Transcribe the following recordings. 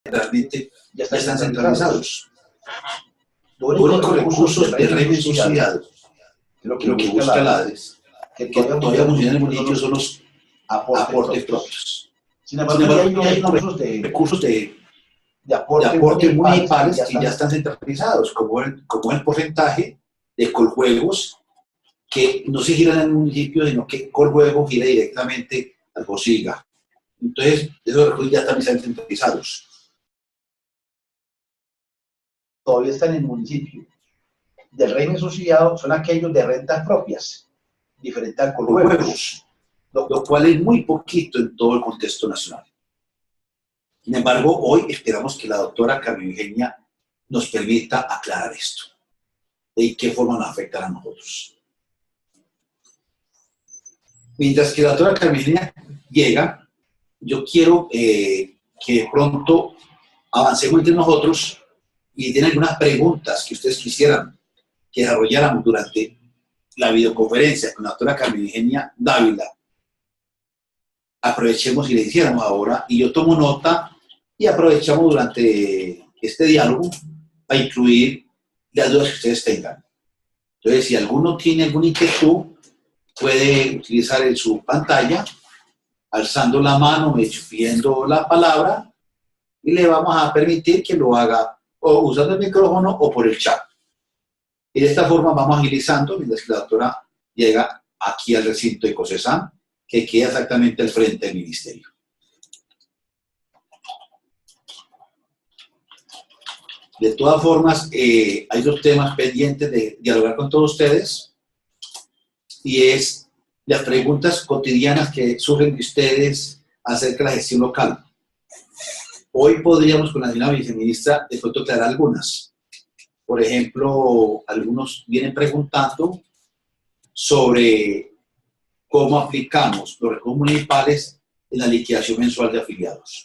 realmente ya están centralizados. Los únicos recursos de régimen subsidiado, lo que busca la ADES, que todavía funciona en el municipio, son los aportes propios. Sin embargo, hay unos recursos de aportes municipales que ya están centralizados, como el porcentaje de Coljuegos, que no se giran en el municipio, sino que Coljuegos gira directamente al FOSIGA. Entonces, esos recursos ya están centralizados. Todavía están en el municipio. Del régimen subsidiado son aquellos de rentas propias, diferente al Coljuegos, lo cual es muy poquito en todo el contexto nacional. Sin embargo, hoy esperamos que la doctora Carmen Eugenia nos permita aclarar esto. ¿De qué forma nos afectará a nosotros? Mientras que la doctora Carmen Eugenia llega, yo quiero que de pronto avancemos entre nosotros y tienen algunas preguntas que ustedes quisieran que desarrolláramos durante la videoconferencia con la doctora Carmen Eugenia Dávila. Aprovechemos y le hiciéramos ahora, y yo tomo nota y aprovechamos durante este diálogo para incluir las dudas que ustedes tengan. Entonces, si alguno tiene alguna inquietud, puede utilizar en su pantalla, alzando la mano, pidiendo la palabra, y le vamos a permitir que lo haga o usando el micrófono o por el chat. Y de esta forma vamos agilizando mientras que la doctora llega aquí al recinto de COSESAM, que queda exactamente al frente del ministerio. De todas formas, hay dos temas pendientes de dialogar con todos ustedes, y es las preguntas cotidianas que surgen de ustedes acerca de la gestión local. Hoy podríamos con la señora viceministra de pronto aclarar algunas. Por ejemplo, algunos vienen preguntando sobre cómo aplicamos los recursos municipales en la liquidación mensual de afiliados.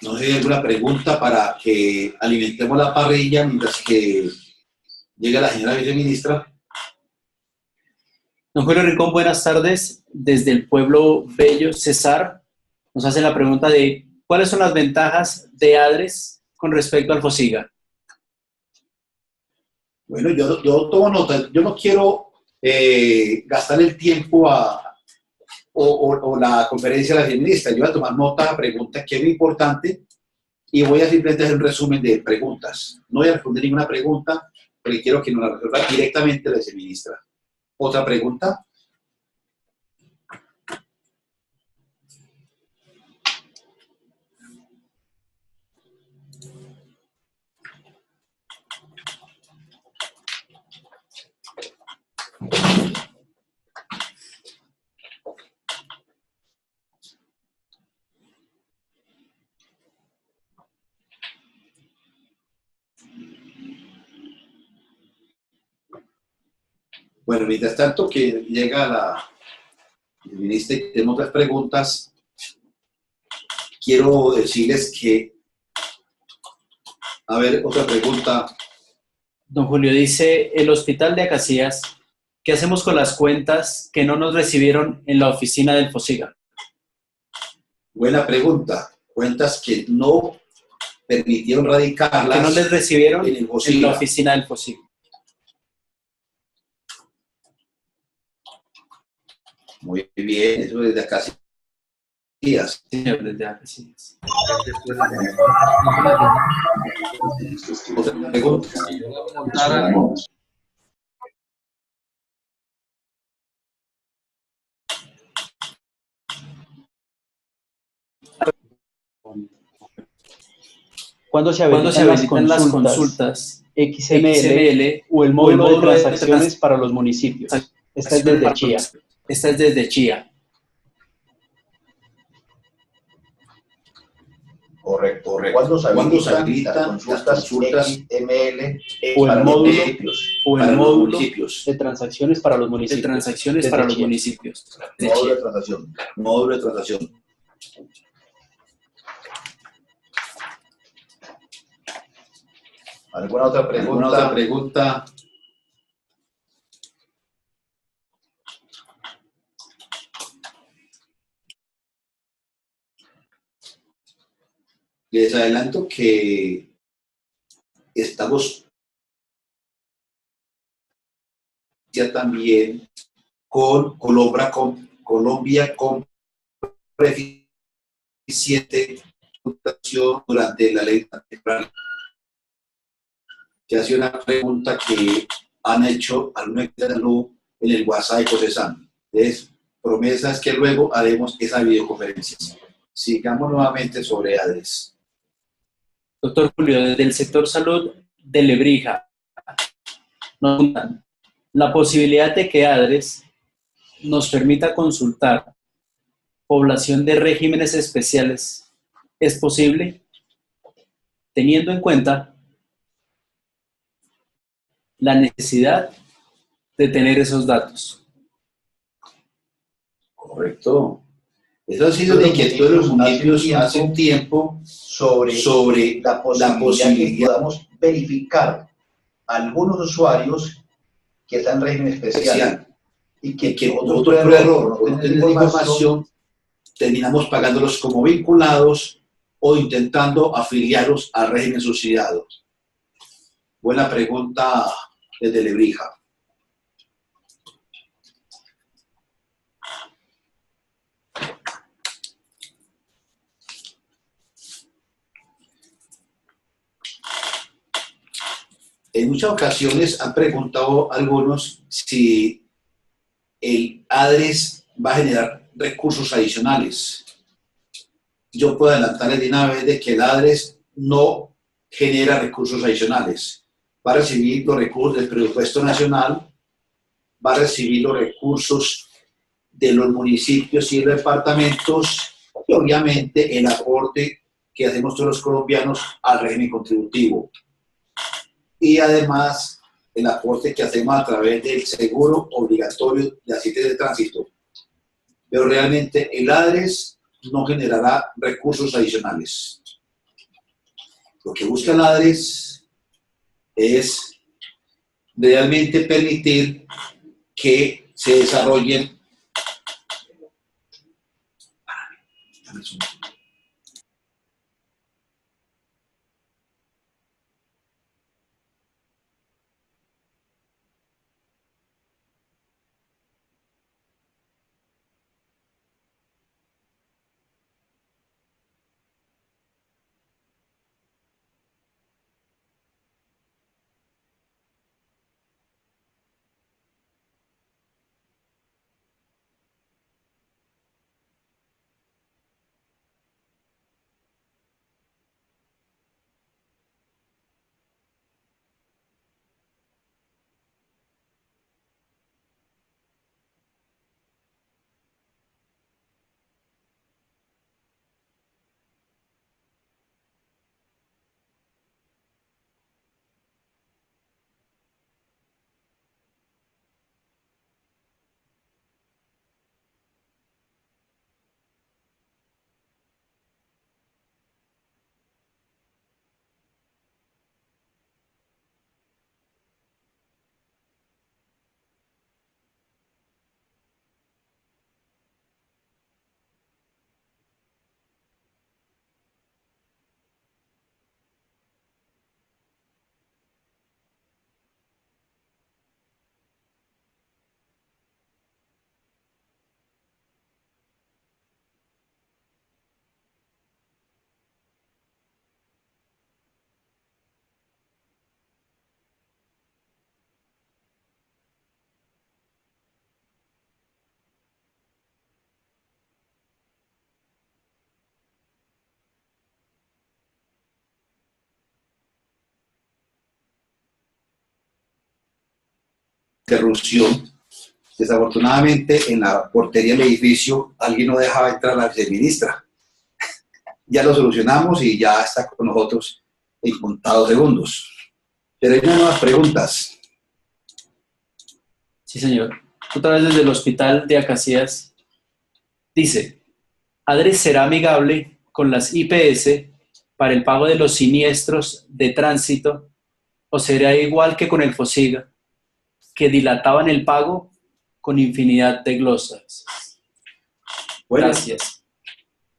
No sé si hay alguna pregunta para que alimentemos la parrilla mientras que llega la señora viceministra. Don Julio Rincón, buenas tardes. Desde el pueblo bello, César nos hace la pregunta de ¿cuáles son las ventajas de ADRES con respecto al FOSIGA? Bueno, yo tomo nota. Yo no quiero gastar el tiempo o la conferencia de la viceministra. Yo voy a tomar nota de la pregunta que es muy importante y voy a simplemente hacer un resumen de preguntas. No voy a responder ninguna pregunta porque quiero que nos la resuelva directamente la viceministra. ¿Otra pregunta? Bueno, mientras tanto que llega la ministra y tenemos otras preguntas, quiero decirles que, a ver, otra pregunta. Don Julio dice, el hospital de Acacías, ¿qué hacemos con las cuentas que no nos recibieron en la oficina del FOSIGA? Buena pregunta. Cuentas que no permitieron radicarlas. Que no les recibieron en la oficina del FOSIGA. Muy bien, eso desde Acacías. Señor, desde Acacías. Otra pregunta. ¿Cuándo se habilitan las consultas XML o el módulo de transacciones para los municipios? Esta es desde Chía. Esta es desde Chía. Correcto. ¿Cuándo se habilitan las consultas XML o el módulo de transacciones para los municipios? Módulo de transacción. Módulo de transacción. ¿Alguna otra pregunta? ¿Alguna otra pregunta? Les adelanto que estamos ya también con Colombia con eficiente durante la ley temporal. Que hace una pregunta que han hecho algunos en el WhatsApp de Cocesan. Es promesas que luego haremos esa videoconferencia. Sigamos nuevamente sobre ADRES. Doctor Julio, desde el sector salud de Lebrija, nos preguntan, la posibilidad de que ADRES nos permita consultar población de regímenes especiales, ¿es posible? Teniendo en cuenta la necesidad de tener esos datos. Correcto. Eso ha sido de inquietud de los municipios hace un tiempo sobre la posibilidad que podamos verificar algunos usuarios que están en régimen especial y que nosotros por error, por no tener información, terminamos pagándolos como vinculados o intentando afiliarlos al régimen subsidiado. Buena pregunta desde Lebrija. En muchas ocasiones han preguntado algunos si el ADRES va a generar recursos adicionales. Yo puedo adelantarles de una vez de que el ADRES no genera recursos adicionales. Va a recibir los recursos del presupuesto nacional, va a recibir los recursos de los municipios y los departamentos y obviamente el aporte que hacemos todos los colombianos al régimen contributivo. Y además el aporte que hacemos a través del seguro obligatorio de accidentes de tránsito. Pero realmente el ADRES no generará recursos adicionales. Lo que busca el ADRES es realmente permitir que se desarrollen interrupción. Desafortunadamente, en la portería del edificio, alguien no dejaba entrar a la viceministra. Ya lo solucionamos y ya está con nosotros en contados segundos. Pero hay unas nuevas preguntas. Sí, señor. Otra vez desde el hospital de Acacias. Dice, ¿ADRES será amigable con las IPS para el pago de los siniestros de tránsito o será igual que con el FOSIGA, que dilataban el pago con infinidad de glosas? Bueno, gracias.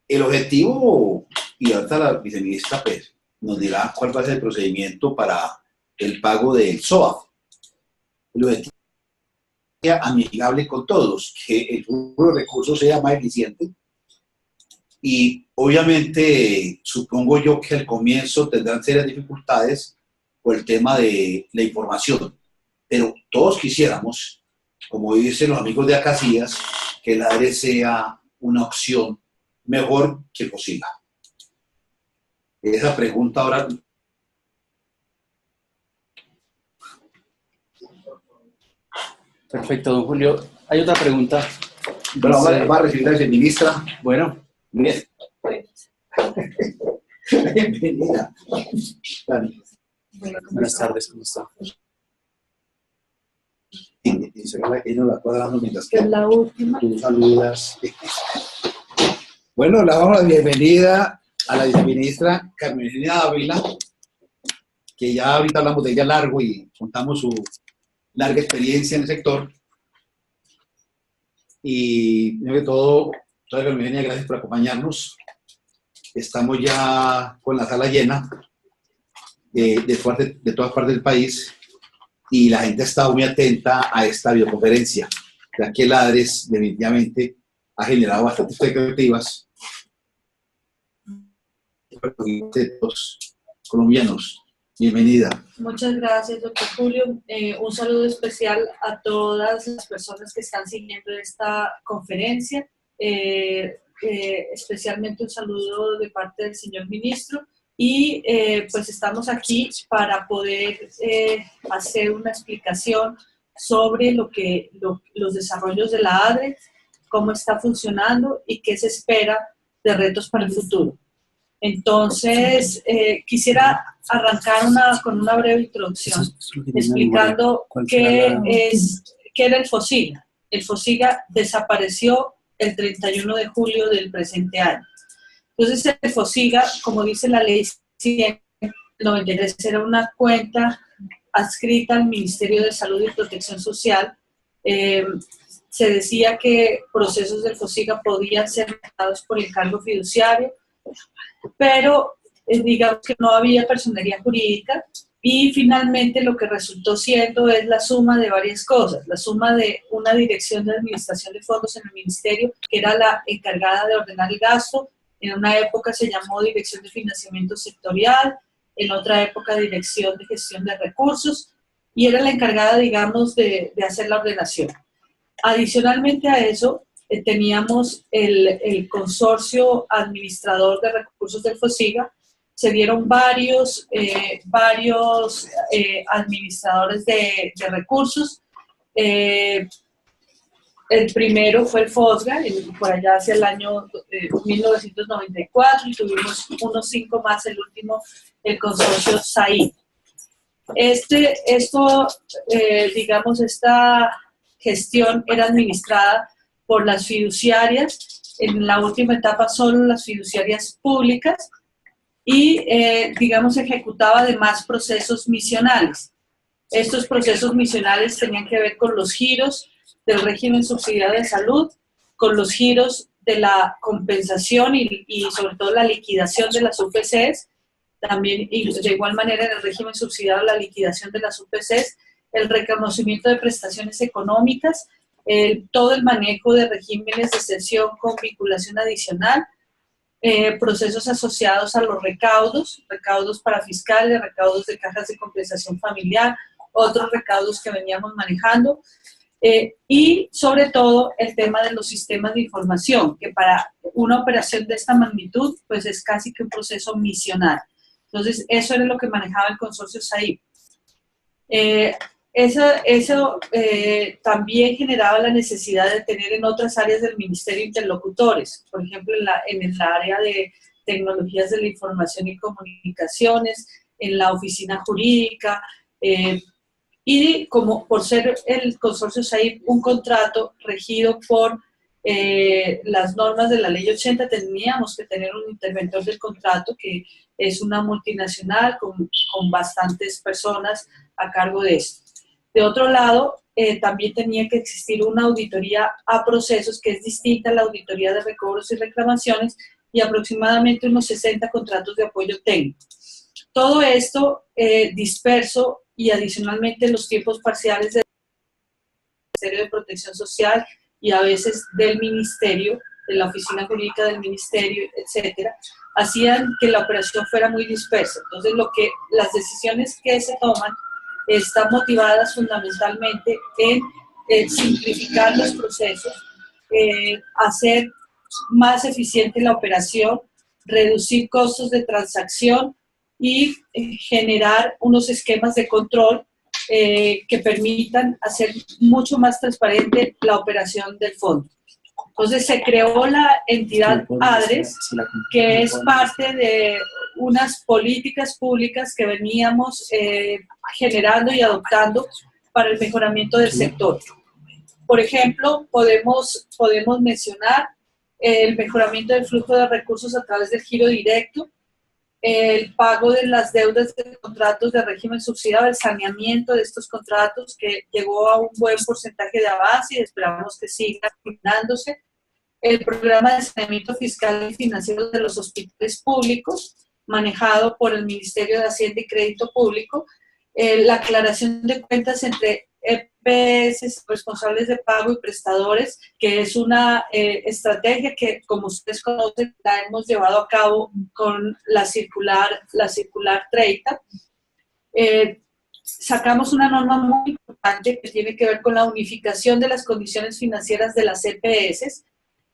El objetivo Y ahorita la viceministra pues, nos dirá cuál va a ser el procedimiento para el pago del SOAF. Lo de amigable con todos, que el flujo de recursos sea más eficiente. Y obviamente supongo yo que al comienzo tendrán serias dificultades por el tema de la información, pero todos quisiéramos, como dicen los amigos de Acacias, que el ADRE sea una opción mejor que el FOSIGA. Esa pregunta ahora... Perfecto, don Julio. Hay otra pregunta. Bueno, va a recibir la viceministra. Bueno, bien. Bienvenida. Dani. Buenas tardes, ¿cómo está? Y se ve que no la cuadramos mientras que Es la última. tú saludas. Bueno, le damos la bienvenida a la viceministra Carmen Eugenia Ávila, que ya ahorita hablamos de ella largo y contamos su larga experiencia en el sector. Y primero que todo, Carmen Eugenia, gracias por acompañarnos. Estamos ya con la sala llena de todas partes del país y la gente está muy atenta a esta videoconferencia, ya que el ADRES definitivamente ha generado bastantes expectativas de los colombianos. Bienvenida. Muchas gracias, doctor Julio. Un saludo especial a todas las personas que están siguiendo esta conferencia. Especialmente un saludo de parte del señor ministro. Y pues estamos aquí para poder hacer una explicación sobre los desarrollos de la ADRE, cómo está funcionando y qué se espera de retos para el futuro. Entonces, quisiera arrancar con una breve introducción explicando qué era el FOSIGA. El FOSIGA desapareció el 31 de julio del presente año. Entonces, el FOSIGA, como dice la ley 193, era una cuenta adscrita al Ministerio de Salud y Protección Social. Se decía que procesos del FOSIGA podían ser manejados por el cargo fiduciario, pero digamos que no había personería jurídica y finalmente lo que resultó siendo es la suma de varias cosas, la suma de una dirección de administración de fondos en el ministerio que era la encargada de ordenar el gasto. En una época se llamó Dirección de Financiamiento Sectorial, en otra época Dirección de Gestión de Recursos, y era la encargada, digamos, de hacer la ordenación. Adicionalmente a eso, teníamos el consorcio administrador de recursos del FOSIGA. Se dieron varios administradores de recursos. El primero fue el FOSGA, por allá hacia el año 1994, y tuvimos unos 5 más, el último, el consorcio SAID. Digamos, esta gestión era administrada por las fiduciarias, en la última etapa solo las fiduciarias públicas, y, digamos, ejecutaba además procesos misionales. Estos procesos misionales tenían que ver con los giros del régimen subsidiado de salud, con los giros de la compensación y sobre todo la liquidación de las UPCs, también y de igual manera en el régimen subsidiado la liquidación de las UPCs, el reconocimiento de prestaciones económicas, todo el manejo de regímenes de cesión con vinculación adicional, procesos asociados a los recaudos para fiscales, recaudos de cajas de compensación familiar, otros recaudos que veníamos manejando, y sobre todo el tema de los sistemas de información, que para una operación de esta magnitud pues es casi que un proceso misional. Entonces eso era lo que manejaba el consorcio SAID. Eso también generaba la necesidad de tener en otras áreas del ministerio interlocutores, por ejemplo en el área de tecnologías de la información y comunicaciones, en la oficina jurídica, y como por ser el consorcio SAID un contrato regido por las normas de la ley 80, teníamos que tener un interventor del contrato que es una multinacional con bastantes personas a cargo de esto. De otro lado, también tenía que existir una auditoría a procesos que es distinta a la auditoría de recobros y reclamaciones, y aproximadamente unos 60 contratos de apoyo técnico. Todo esto disperso y adicionalmente los tiempos parciales del Ministerio de Protección Social y a veces del Ministerio, de la Oficina Jurídica del Ministerio, etcétera, hacían que la operación fuera muy dispersa. Entonces, las decisiones que se toman están motivadas fundamentalmente en simplificar los procesos, hacer más eficiente la operación, reducir costos de transacción y generar unos esquemas de control que permitan hacer mucho más transparente la operación del fondo. Entonces se creó la entidad ADRES, que es parte de unas políticas públicas que veníamos generando y adoptando para el mejoramiento del sector. Por ejemplo, podemos mencionar el mejoramiento del flujo de recursos a través del giro directo, el pago de las deudas de contratos de régimen subsidiado, el saneamiento de estos contratos que llegó a un buen porcentaje de avance y esperamos que siga terminándose, el programa de saneamiento fiscal y financiero de los hospitales públicos, manejado por el Ministerio de Hacienda y Crédito Público, la aclaración de cuentas entre EPS, responsables de pago y prestadores, que es una estrategia que, como ustedes conocen, la hemos llevado a cabo con la circular 30. Sacamos una norma muy importante que tiene que ver con la unificación de las condiciones financieras de las EPS.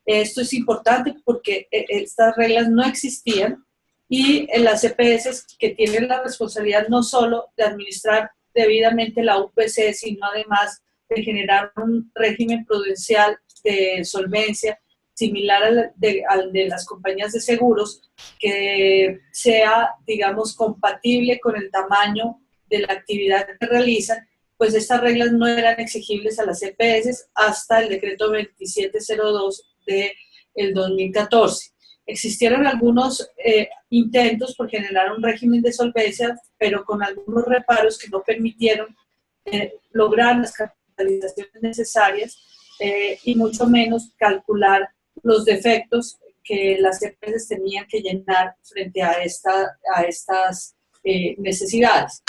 Esto es importante porque estas reglas no existían y en las EPS que tienen la responsabilidad no solo de administrar debidamente la UPC, sino además de generar un régimen prudencial de solvencia similar al de las compañías de seguros, que sea, digamos, compatible con el tamaño de la actividad que realizan, pues estas reglas no eran exigibles a las EPS hasta el decreto 2702 del 2014. Existieron algunos intentos por generar un régimen de solvencia, pero con algunos reparos que no permitieron lograr las capitalizaciones necesarias y mucho menos calcular los defectos que las empresas tenían que llenar frente a estas necesidades.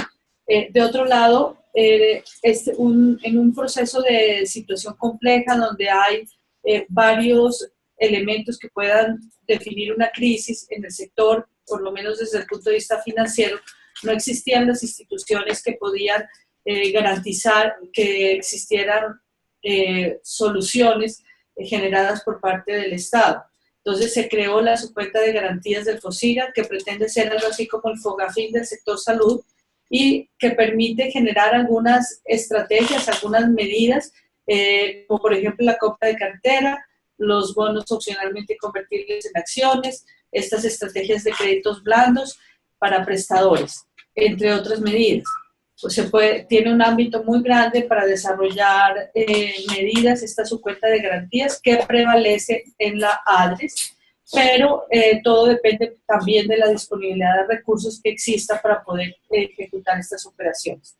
De otro lado, en un proceso de situación compleja donde hay varios elementos que puedan definir una crisis en el sector, por lo menos desde el punto de vista financiero, no existían las instituciones que podían garantizar que existieran soluciones generadas por parte del Estado. Entonces se creó la subcuenta de garantías del FOSIGA, que pretende ser algo así como el FOGAFIN del sector salud y que permite generar algunas estrategias, algunas medidas, como por ejemplo la compra de cartera, los bonos opcionalmente convertibles en acciones, estas estrategias de créditos blandos para prestadores, entre otras medidas. Pues tiene un ámbito muy grande para desarrollar medidas, esta subcuenta de garantías que prevalece en la ADRES, pero todo depende también de la disponibilidad de recursos que exista para poder ejecutar estas operaciones.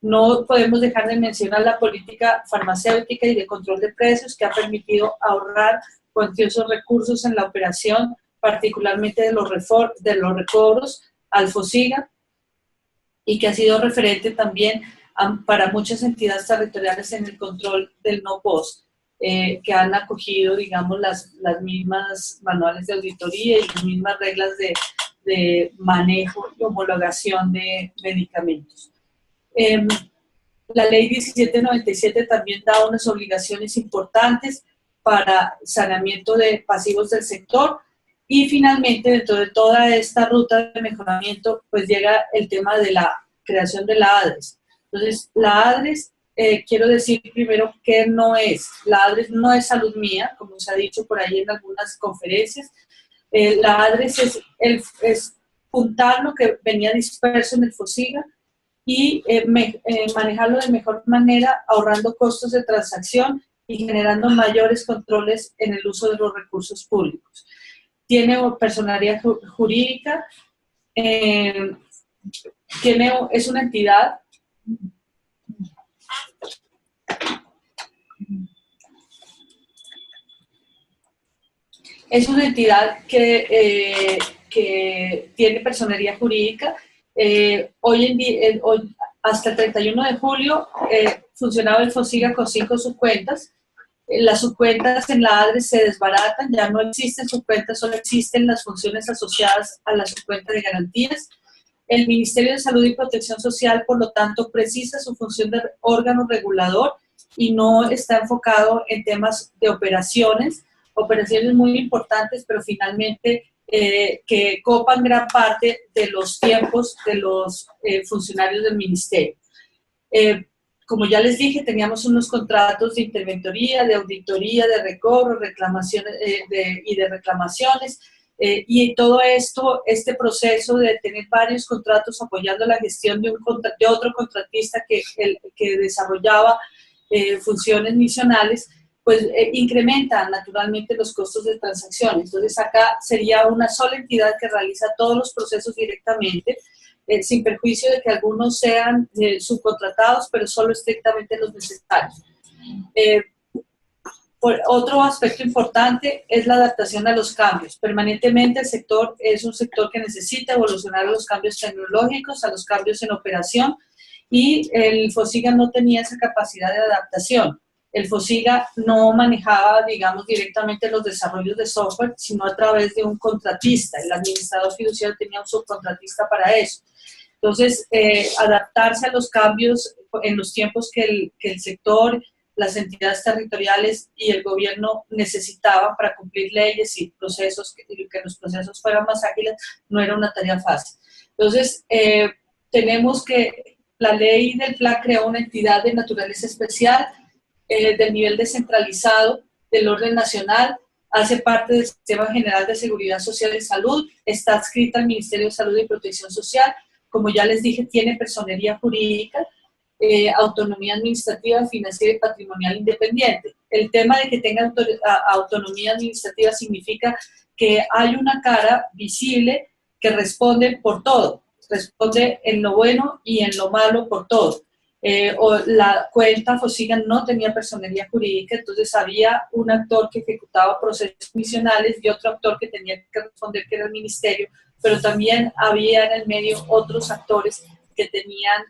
No podemos dejar de mencionar la política farmacéutica y de control de precios que ha permitido ahorrar cuantiosos recursos en la operación, particularmente de los recobros al FOSIGA, y que ha sido referente también para muchas entidades territoriales en el control del no-post, que han acogido, digamos, las mismas manuales de auditoría y las mismas reglas de manejo y homologación de medicamentos. La ley 1797 también da unas obligaciones importantes para saneamiento de pasivos del sector y finalmente dentro de toda esta ruta de mejoramiento pues llega el tema de la creación de la ADRES. Entonces la ADRES, quiero decir primero que no es, la ADRES no es salud mía, como se ha dicho por ahí en algunas conferencias. La ADRES es juntar lo que venía disperso en el FOSIGA y manejarlo de mejor manera, ahorrando costos de transacción y generando mayores controles en el uso de los recursos públicos. Tiene personalidad jurídica, es una entidad es una entidad que tiene personería jurídica. Hoy en día, hasta el 31 de julio, funcionaba el FOSIGA con 5 subcuentas. Las subcuentas en la ADRE se desbaratan, ya no existen subcuentas, solo existen las funciones asociadas a la subcuenta de garantías. El Ministerio de Salud y Protección Social, por lo tanto, precisa su función de órgano regulador y no está enfocado en temas de operaciones muy importantes, pero finalmente que copan gran parte de los tiempos de los funcionarios del ministerio. Como ya les dije, teníamos unos contratos de interventoría, de auditoría, de recobro, reclamaciones y de reclamaciones, y todo esto, este proceso de tener varios contratos apoyando la gestión de otro contratista que desarrollaba funciones misionales, pues incrementa naturalmente los costos de transacción. Entonces acá sería una sola entidad que realiza todos los procesos directamente, sin perjuicio de que algunos sean subcontratados, pero solo estrictamente los necesarios. Otro aspecto importante es la adaptación a los cambios. Permanentemente el sector es un sector que necesita evolucionar a los cambios tecnológicos, a los cambios en operación, y el FOSIGA no tenía esa capacidad de adaptación. El FOSIGA no manejaba, digamos, directamente los desarrollos de software, sino a través de un contratista. El administrador fiduciario tenía un subcontratista para eso. Entonces, adaptarse a los cambios en los tiempos que el sector, las entidades territoriales y el gobierno necesitaban para cumplir leyes y procesos, que los procesos fueran más ágiles, no era una tarea fácil. Entonces, tenemos que la ley del PLAC creó una entidad de naturaleza especial, del nivel descentralizado del orden nacional, hace parte del Sistema General de Seguridad Social y Salud, está adscrita al Ministerio de Salud y Protección Social, como ya les dije, tiene personería jurídica, autonomía administrativa, financiera y patrimonial independiente. El tema de que tenga autonomía administrativa significa que hay una cara visible que responde por todo, responde en lo bueno y en lo malo por todo. O la cuenta FOSIGA no tenía personería jurídica, entonces había un actor que ejecutaba procesos misionales y otro actor que tenía que responder, que era el ministerio, pero también había en el medio otros actores que tenían,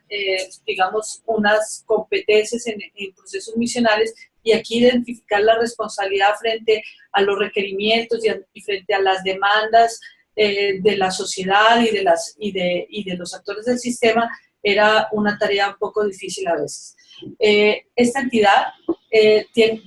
digamos, unas competencias en procesos misionales, y aquí identificar la responsabilidad frente a los requerimientos y frente a las demandas de la sociedad y de los actores del sistema era una tarea un poco difícil a veces. Esta entidad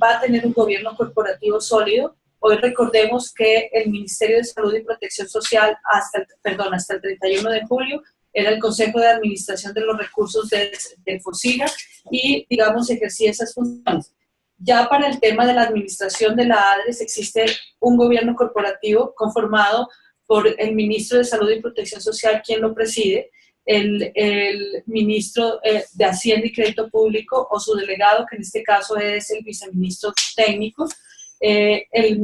va a tener un gobierno corporativo sólido. Hoy recordemos que el Ministerio de Salud y Protección Social hasta el 31 de julio era el Consejo de Administración de los Recursos del FOSIGA y, digamos, ejercía esas funciones. Ya para el tema de la administración de la ADRES existe un gobierno corporativo conformado por el Ministro de Salud y Protección Social, quien lo preside, el ministro de Hacienda y Crédito Público o su delegado, que en este caso es el viceministro técnico, el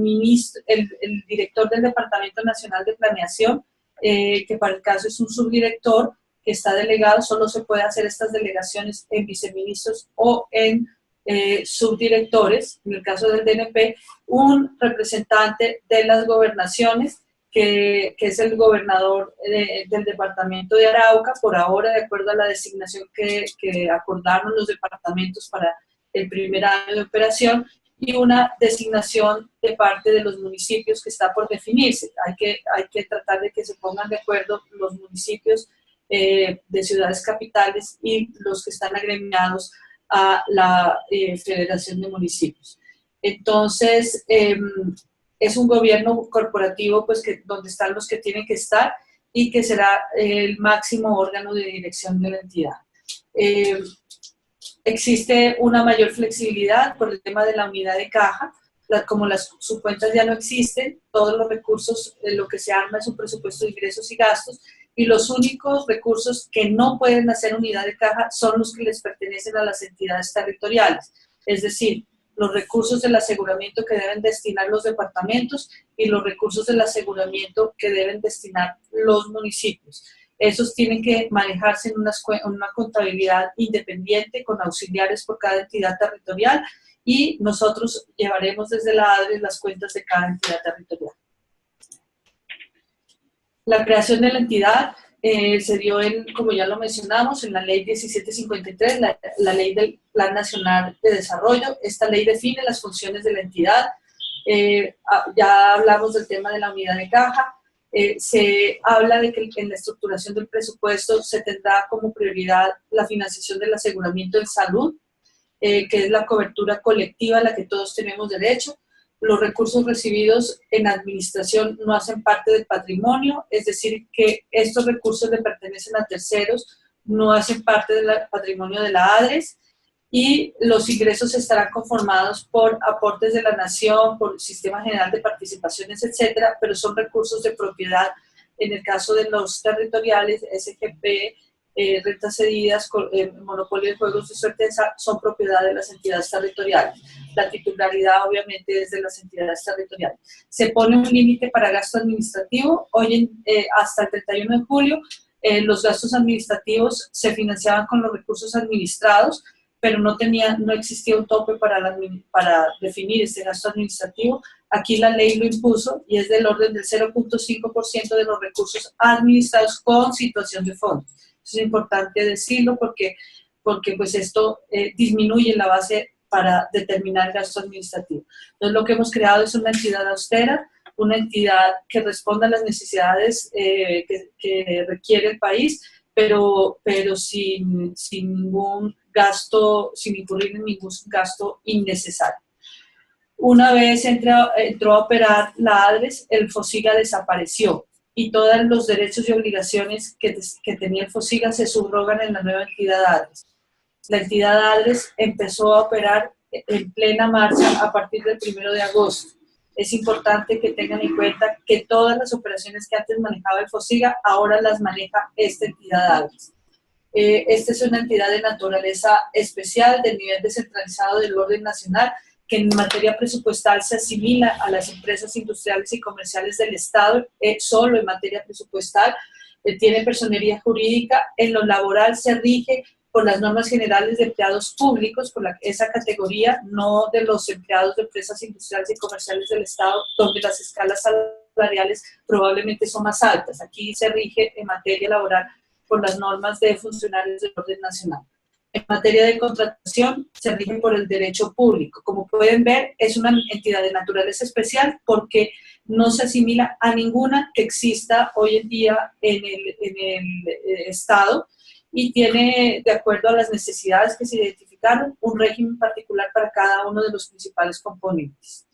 director del Departamento Nacional de Planeación, que para el caso es un subdirector que está delegado. Solo se puede hacer estas delegaciones en viceministros o en subdirectores. En el caso del DNP, un representante de las gobernaciones, que es el gobernador del departamento de Arauca, por ahora, de acuerdo a la designación que acordaron los departamentos para el primer año de operación, y una designación de parte de los municipios que está por definirse. Hay que tratar de que se pongan de acuerdo los municipios de ciudades capitales y los que están agremiados a la Federación de Municipios. Entonces, es un gobierno corporativo, pues, donde están los que tienen que estar y que será el máximo órgano de dirección de la entidad. Existe una mayor flexibilidad por el tema de la unidad de caja. Como las subcuentas ya no existen, todos los recursos, lo que se arma es un presupuesto de ingresos y gastos, y los únicos recursos que no pueden hacer unidad de caja son los que les pertenecen a las entidades territoriales, es decir, los recursos del aseguramiento que deben destinar los departamentos y los recursos del aseguramiento que deben destinar los municipios. Esos tienen que manejarse en una contabilidad independiente con auxiliares por cada entidad territorial, y nosotros llevaremos desde la ADRE las cuentas de cada entidad territorial. La creación de la entidad se dio, como ya lo mencionamos, en la Ley 1753, la Ley del Plan Nacional de Desarrollo. Esta ley define las funciones de la entidad. Ya hablamos del tema de la unidad de caja. Se habla de que en la estructuración del presupuesto se tendrá como prioridad la financiación del aseguramiento en salud, que es la cobertura colectiva a la que todos tenemos derecho. Los recursos recibidos en administración no hacen parte del patrimonio, es decir, que estos recursos le pertenecen a terceros, no hacen parte del patrimonio de la ADRES, y los ingresos estarán conformados por aportes de la nación, por Sistema General de Participaciones, etcétera, pero son recursos de propiedad. En el caso de los territoriales, SGP, rentas cedidas, monopolio de juegos de suerte, son propiedad de las entidades territoriales. La titularidad obviamente es de las entidades territoriales. Se pone un límite para gasto administrativo. Hoy hasta el 31 de julio los gastos administrativos se financiaban con los recursos administrados, pero no existía un tope para definir este gasto administrativo. Aquí la ley lo impuso y es del orden del 0.5% de los recursos administrados con situación de fondo. Es importante decirlo porque pues esto disminuye la base para determinar el gasto administrativo. Entonces, lo que hemos creado es una entidad austera, una entidad que responda a las necesidades que requiere el país, pero sin ningún gasto, sin incurrir en ningún gasto innecesario. Una vez entró a operar la ADRES, el FOSIGA desapareció y todos los derechos y obligaciones que tenía el FOSIGA se subrogan en la nueva entidad ADRES. La entidad ADRES empezó a operar en plena marcha a partir del 1 de agosto. Es importante que tengan en cuenta que todas las operaciones que antes manejaba el FOSIGA, ahora las maneja esta entidad ADRES. Esta es una entidad de naturaleza especial, del nivel descentralizado del orden nacional, que en materia presupuestal se asimila a las empresas industriales y comerciales del Estado, solo en materia presupuestal, tiene personería jurídica. En lo laboral se rige por las normas generales de empleados públicos, por esa categoría, no de los empleados de empresas industriales y comerciales del Estado, donde las escalas salariales probablemente son más altas. Aquí se rige en materia laboral por las normas de funcionarios del orden nacional. En materia de contratación, se rige por el derecho público. Como pueden ver, es una entidad de naturaleza especial porque no se asimila a ninguna que exista hoy en día en el Estado y tiene, de acuerdo a las necesidades que se identificaron, un régimen particular para cada uno de los principales componentes.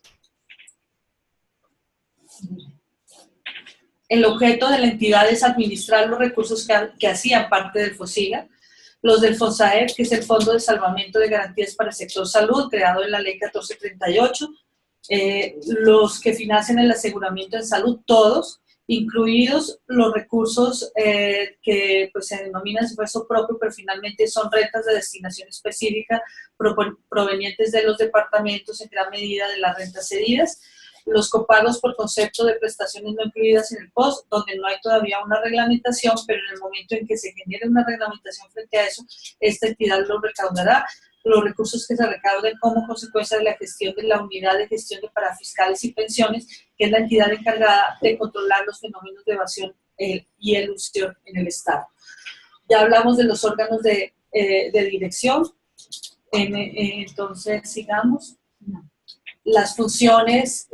El objeto de la entidad es administrar los recursos que hacían parte del FOSIGA, los del FONSAER, que es el Fondo de Salvamento de Garantías para el Sector Salud, creado en la Ley 1438, los que financian el aseguramiento en salud, todos, incluidos los recursos que pues, se denominan esfuerzo propio, pero finalmente son rentas de destinación específica provenientes de los departamentos en gran medida de las rentas cedidas, los copagos por concepto de prestaciones no incluidas en el POS, donde no hay todavía una reglamentación, pero en el momento en que se genere una reglamentación frente a eso, esta entidad lo recaudará. Los recursos que se recauden como consecuencia de la gestión de la Unidad de Gestión de Parafiscales y Pensiones, que es la entidad encargada de controlar los fenómenos de evasión y elusión en el Estado. Ya hablamos de los órganos de dirección, entonces sigamos. Las funciones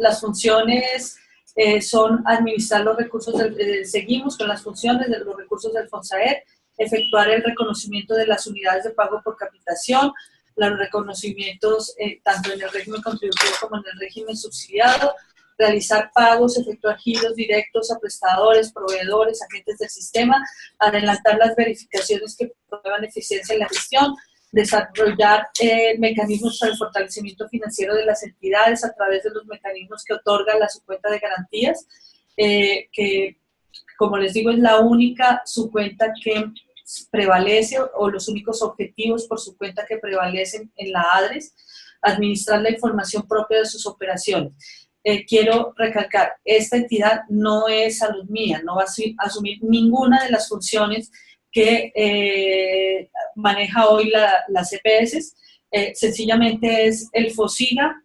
son administrar los recursos, seguimos con las funciones de los recursos del FONSAER, efectuar el reconocimiento de las unidades de pago por capitación, los reconocimientos tanto en el régimen contributivo como en el régimen subsidiado, realizar pagos, efectuar giros directos a prestadores, proveedores, agentes del sistema, adelantar las verificaciones que prueban eficiencia en la gestión, desarrollar mecanismos para el fortalecimiento financiero de las entidades a través de los mecanismos que otorga la subcuenta de garantías, que como les digo es la única subcuenta que prevalece o los únicos objetivos por subcuenta que prevalecen en la ADRES, administrar la información propia de sus operaciones. Quiero recalcar, esta entidad no es salud mía, no va a asumir ninguna de las funciones que maneja hoy las EPS, sencillamente es el FOSIGA,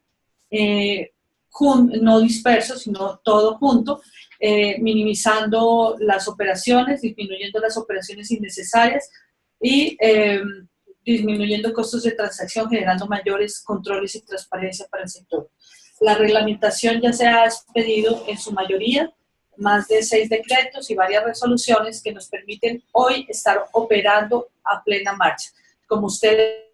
no disperso, sino todo junto, minimizando las operaciones, disminuyendo las operaciones innecesarias y disminuyendo costos de transacción, generando mayores controles y transparencia para el sector. La reglamentación ya se ha expedido en su mayoría, más de 6 decretos y varias resoluciones que nos permiten hoy estar operando a plena marcha. Como ustedes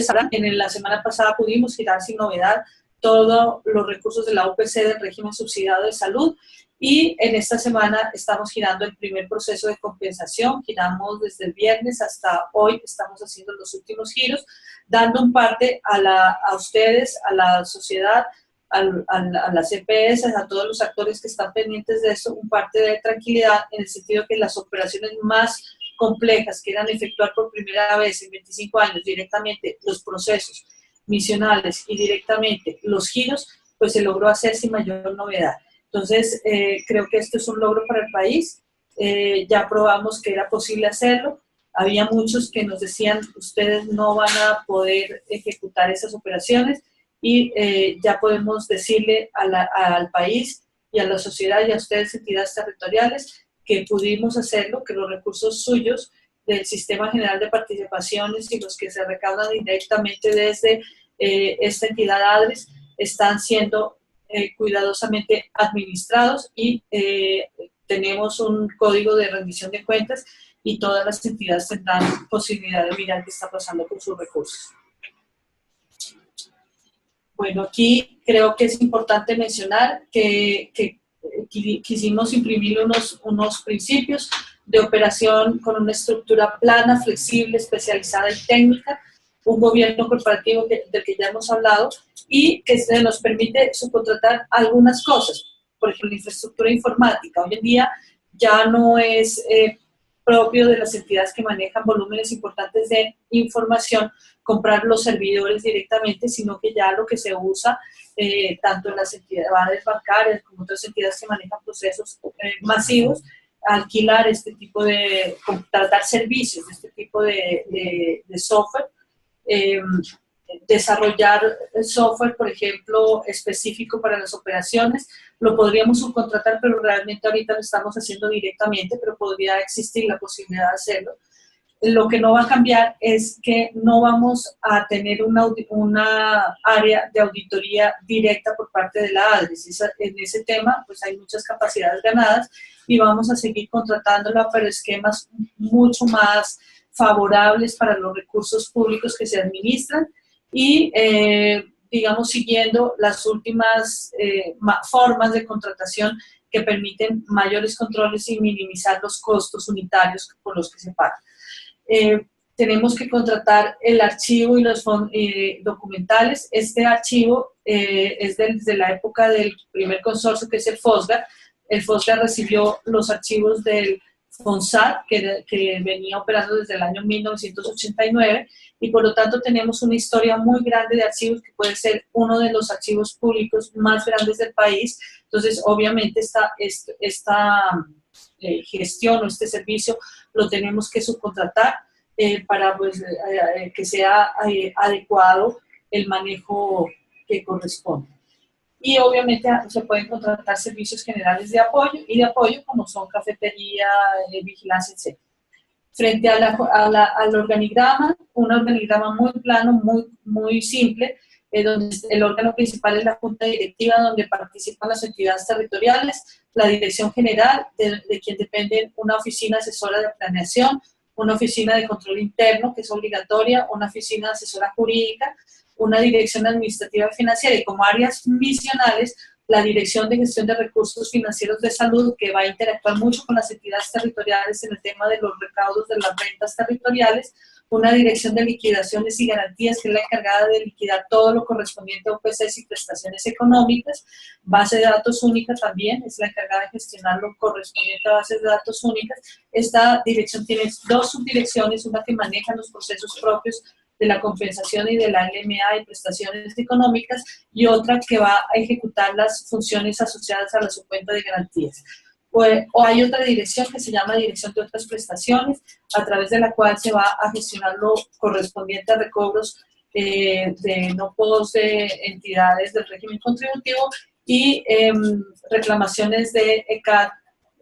sabrán, la semana pasada pudimos girar sin novedad todos los recursos de la UPC del régimen subsidiado de salud y en esta semana estamos girando el primer proceso de compensación. Giramos desde el viernes hasta hoy, estamos haciendo los últimos giros, dando un parte a ustedes, a la sociedad, a las EPS, a todos los actores que están pendientes de eso, un parte de tranquilidad en el sentido que las operaciones más complejas que eran efectuar por primera vez en 25 años directamente los procesos misionales y directamente los giros, pues se logró hacer sin mayor novedad. Entonces, creo que esto es un logro para el país. Ya probamos que era posible hacerlo. Había muchos que nos decían, ustedes no van a poder ejecutar esas operaciones y ya podemos decirle al país y a la sociedad y a ustedes, entidades territoriales, que pudimos hacerlo, que los recursos suyos del Sistema General de Participaciones y los que se recaudan directamente desde esta entidad ADRES están siendo cuidadosamente administrados y tenemos un código de rendición de cuentas y todas las entidades tendrán posibilidad de mirar qué está pasando con sus recursos. Bueno, aquí creo que es importante mencionar que quisimos imprimir unos principios de operación con una estructura plana, flexible, especializada y técnica, un gobierno corporativo del que ya hemos hablado y que se nos permite subcontratar algunas cosas. Por ejemplo, la infraestructura informática. Hoy en día ya no es propio de las entidades que manejan volúmenes importantes de información comprar los servidores directamente, sino que ya lo que se usa tanto en las entidades bancarias como otras entidades que manejan procesos masivos, alquilar este tipo de, contratar servicios, este tipo de software, desarrollar software, por ejemplo, específico para las operaciones, lo podríamos subcontratar, pero realmente ahorita lo estamos haciendo directamente, pero podría existir la posibilidad de hacerlo. Lo que no va a cambiar es que no vamos a tener una área de auditoría directa por parte de la ADRES. En ese tema, pues hay muchas capacidades ganadas y vamos a seguir contratándola, pero esquemas mucho más favorables para los recursos públicos que se administran y, digamos, siguiendo las últimas formas de contratación que permiten mayores controles y minimizar los costos unitarios por los que se pagan. Tenemos que contratar el archivo y los documentales. Este archivo es desde la época del primer consorcio, que es el FOSGA. El FOSGA recibió los archivos del FONSAT, que venía operando desde el año 1989, y por lo tanto tenemos una historia muy grande de archivos que puede ser uno de los archivos públicos más grandes del país. Entonces, obviamente, esta gestión o este servicio lo tenemos que subcontratar para pues, que sea adecuado el manejo que corresponde. Y obviamente se pueden contratar servicios generales de apoyo como son cafetería, vigilancia, etc. Frente al organigrama, un organigrama muy plano, muy simple, donde el órgano principal es la Junta Directiva, donde participan las entidades territoriales, la Dirección General, de quien depende una oficina asesora de planeación, una oficina de control interno, que es obligatoria, una oficina asesora jurídica, una dirección administrativa y financiera, y como áreas misionales, la Dirección de Gestión de Recursos Financieros de Salud, que va a interactuar mucho con las entidades territoriales en el tema de los recaudos de las rentas territoriales, una Dirección de Liquidaciones y Garantías, que es la encargada de liquidar todo lo correspondiente a UPCs y prestaciones económicas, base de datos única también, es la encargada de gestionar lo correspondiente a bases de datos únicas. Esta dirección tiene dos subdirecciones, una que maneja los procesos propios de la compensación y de la LMA y prestaciones económicas, y otra que va a ejecutar las funciones asociadas a la subcuenta de garantías. O hay otra dirección que se llama Dirección de Otras Prestaciones, a través de la cual se va a gestionar lo correspondiente a recobros de no pagos de entidades del régimen contributivo, y reclamaciones de ECAT,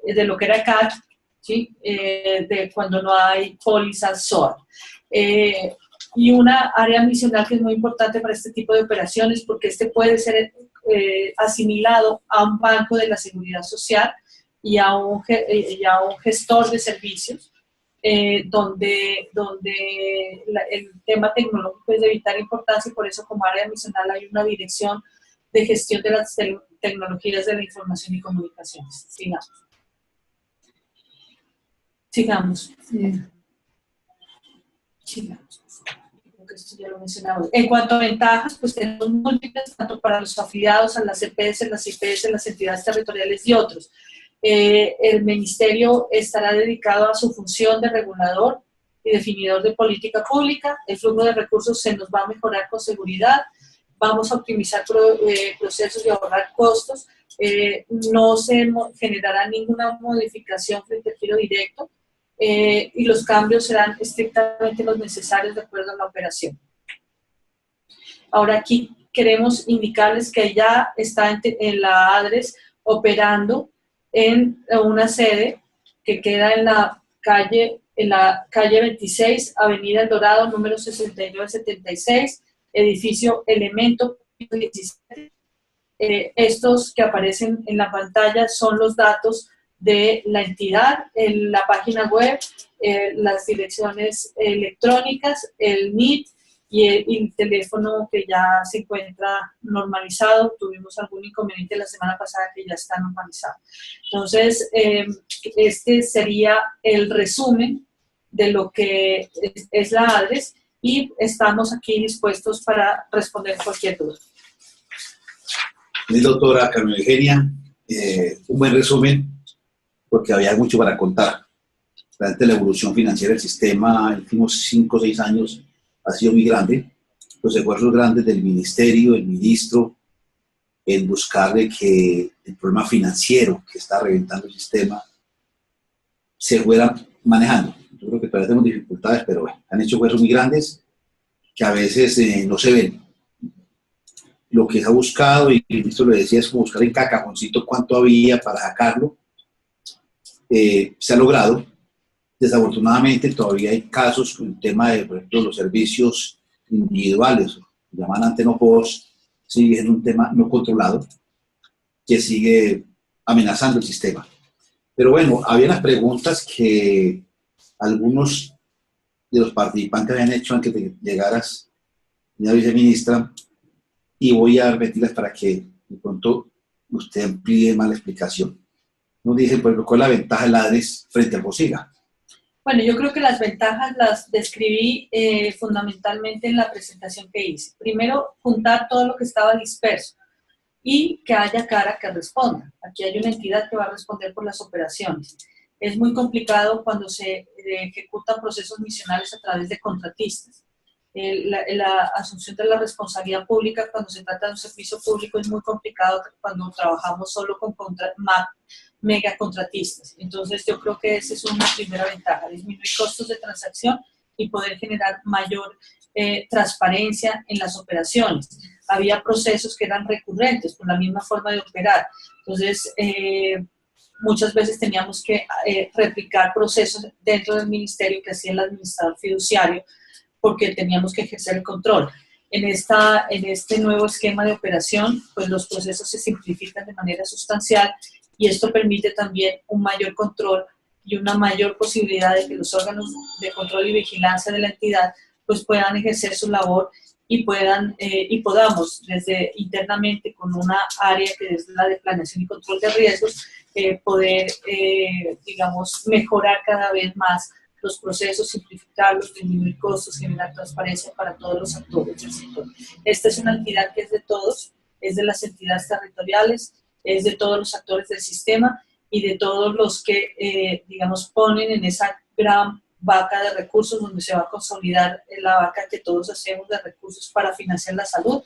de lo que era ECAT, ¿sí? De cuando no hay pólizas SOAT. Y una área adicional que es muy importante para este tipo de operaciones, porque este puede ser asimilado a un banco de la seguridad social y a un gestor de servicios, donde el tema tecnológico es de vital importancia, y por eso como área adicional hay una dirección de gestión de las tecnologías de la información y comunicaciones. Sigamos. Creo que esto ya lo mencionaba. En cuanto a ventajas, pues tenemos múltiples, tanto para los afiliados a las EPS, las IPS, las entidades territoriales y otros. El ministerio estará dedicado a su función de regulador y definidor de política pública. El flujo de recursos se nos va a mejorar con seguridad. Vamos a optimizar procesos y ahorrar costos. No se generará ninguna modificación frente al giro directo. Y los cambios serán estrictamente los necesarios de acuerdo a la operación. Ahora aquí queremos indicarles que ya está en la ADRES operando en una sede que queda en la calle 26, Avenida El Dorado, número 6976, edificio Elemento 17. Estos que aparecen en la pantalla son los datos de la entidad, en la página web, las direcciones electrónicas, el NIT y el teléfono que ya se encuentra normalizado. Tuvimos algún inconveniente la semana pasada que ya está normalizado. Entonces, este sería el resumen de lo que es la ADRES, y estamos aquí dispuestos para responder cualquier duda. Doctora Carmen Eugenia, un buen resumen, porque había mucho para contar. Realmente la evolución financiera del sistema en los últimos 5 o 6 años ha sido muy grande. Los esfuerzos grandes del ministerio, del ministro, en buscar de que el problema financiero que está reventando el sistema se fuera manejando. Yo creo que todavía tenemos dificultades, pero bueno, han hecho esfuerzos muy grandes que a veces no se ven. Lo que se ha buscado, y el ministro lo decía, es como buscar en cada cajoncito cuánto había para sacarlo. Se ha logrado. Desafortunadamente todavía hay casos con el tema de, por ejemplo, los servicios individuales, llaman antes no post, sigue siendo un tema no controlado que sigue amenazando el sistema. Pero bueno, había unas preguntas que algunos de los participantes habían hecho antes de que llegaras, señora viceministra, y voy a repetirlas para que de pronto usted amplíe más la explicación. Nos dice, pues, ¿cuál es la ventaja de la ADRES frente al FOSIGA? Bueno, yo creo que las ventajas las describí fundamentalmente en la presentación que hice. Primero, juntar todo lo que estaba disperso y que haya cara que responda. Aquí hay una entidad que va a responder por las operaciones. Es muy complicado cuando se ejecutan procesos misionales a través de contratistas. La asunción de la responsabilidad pública cuando se trata de un servicio público es muy complicado cuando trabajamos solo con megacontratistas. Entonces yo creo que esa es una primera ventaja, disminuir costos de transacción y poder generar mayor transparencia en las operaciones. Había procesos que eran recurrentes con la misma forma de operar. Entonces muchas veces teníamos que replicar procesos dentro del ministerio que hacía el administrador fiduciario, porque teníamos que ejercer el control. En este nuevo esquema de operación, pues los procesos se simplifican de manera sustancial, y esto permite también un mayor control y una mayor posibilidad de que los órganos de control y vigilancia de la entidad pues puedan ejercer su labor y podamos desde internamente con una área que es la de planeación y control de riesgos poder, digamos, mejorar cada vez más los procesos, simplificarlos, disminuir costos, generar transparencia para todos los actores del sector. Esta es una entidad que es de todos, es de las entidades territoriales, es de todos los actores del sistema y de todos los que, digamos, ponen en esa gran vaca de recursos donde se va a consolidar la vaca que todos hacemos de recursos para financiar la salud,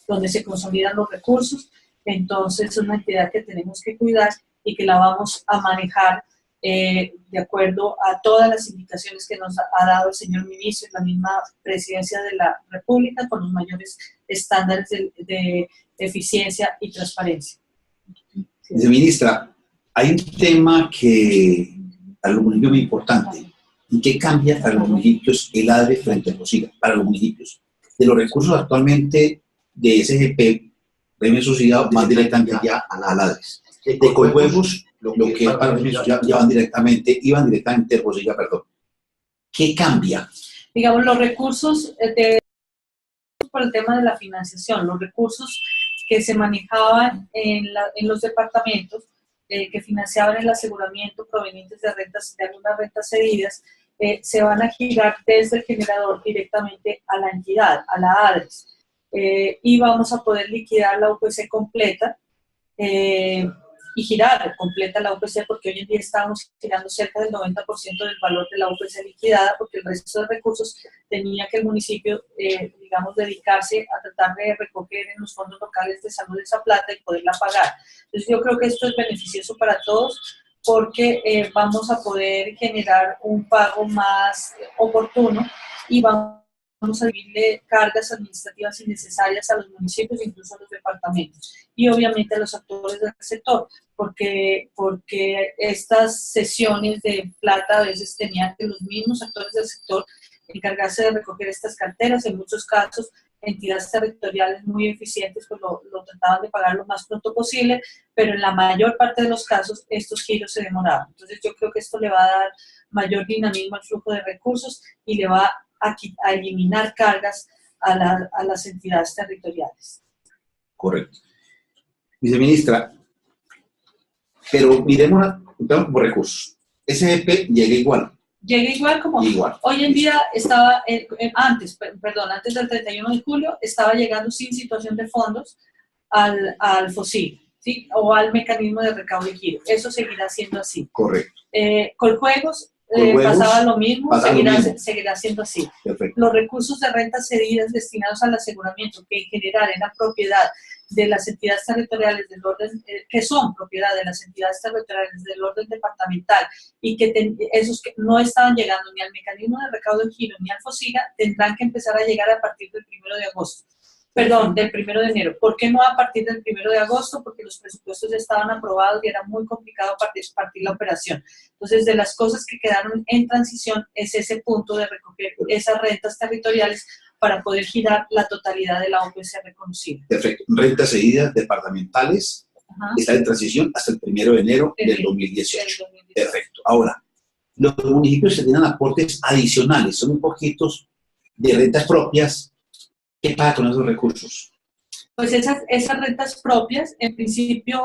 donde se consolidan los recursos. Entonces es una entidad que tenemos que cuidar y que la vamos a manejar de acuerdo a todas las indicaciones que nos ha dado el señor ministro y la misma presidencia de la República, con los mayores estándares de eficiencia y transparencia. Viceministra, hay un tema que para los municipios es muy importante. ¿Y qué cambia para los municipios el ADRE frente a FOSIGA? Para los municipios. De los recursos actualmente de SGP, premios subsidiados van directamente ya a la ADRES. De Coljuegos, lo que es para los municipios ya iban directamente a FOSIGA, perdón. ¿Qué cambia? Digamos, los recursos por el tema de la financiación, los recursos que se manejaban en los departamentos, que financiaban el aseguramiento provenientes de algunas rentas cedidas, se van a girar desde el generador directamente a la entidad, a la ADRES, y vamos a poder liquidar la UPC completa y girar completa la UPC, porque hoy en día estábamos girando cerca del 90% del valor de la UPC liquidada, porque el resto de recursos tenía que el municipio, digamos, dedicarse a tratar de recoger en los fondos locales de salud esa plata y poderla pagar. Entonces yo creo que esto es beneficioso para todos, porque vamos a poder generar un pago más oportuno y vamos a dividirle cargas administrativas innecesarias a los municipios, incluso a los departamentos, y obviamente a los actores del sector, porque estas sesiones de plata a veces tenían que los mismos actores del sector encargarse de recoger estas carteras. En muchos casos, entidades territoriales muy eficientes pues lo trataban de pagar lo más pronto posible, pero en la mayor parte de los casos estos giros se demoraban. Entonces yo creo que esto le va a dar mayor dinamismo al flujo de recursos y le va a eliminar cargas a las entidades territoriales. Correcto. Viceministra, pero miremos por recursos. SGP llega igual. Llega igual como igual. Hoy en día estaba, antes del 31 de julio, estaba llegando sin situación de fondos al FOSIGA, ¿sí? O al mecanismo de recaudo y giro. Eso seguirá siendo así. Correcto. Coljuegos pasaba lo mismo, seguirá siendo así. Perfecto. Los recursos de rentas cedidas destinados al aseguramiento, que en general eran propiedad de las entidades territoriales del orden, que son propiedad de las entidades territoriales del orden departamental, y que esos que no estaban llegando ni al mecanismo de recaudo en giro ni al FOSIGA, tendrán que empezar a llegar a partir del 1 de agosto. Perdón, del 1 de enero. ¿Por qué no a partir del 1 de agosto? Porque los presupuestos ya estaban aprobados y era muy complicado partir la operación. Entonces, de las cosas que quedaron en transición es ese punto de recoger esas rentas territoriales para poder girar la totalidad de la OPC reconocida. Perfecto. Rentas cedidas departamentales está en transición hasta el 1 de enero del 2018. Perfecto. Ahora, los municipios se tienen aportes adicionales, son un poquitos de rentas propias. ¿Qué pasa con esos recursos? Pues esas rentas propias, en principio,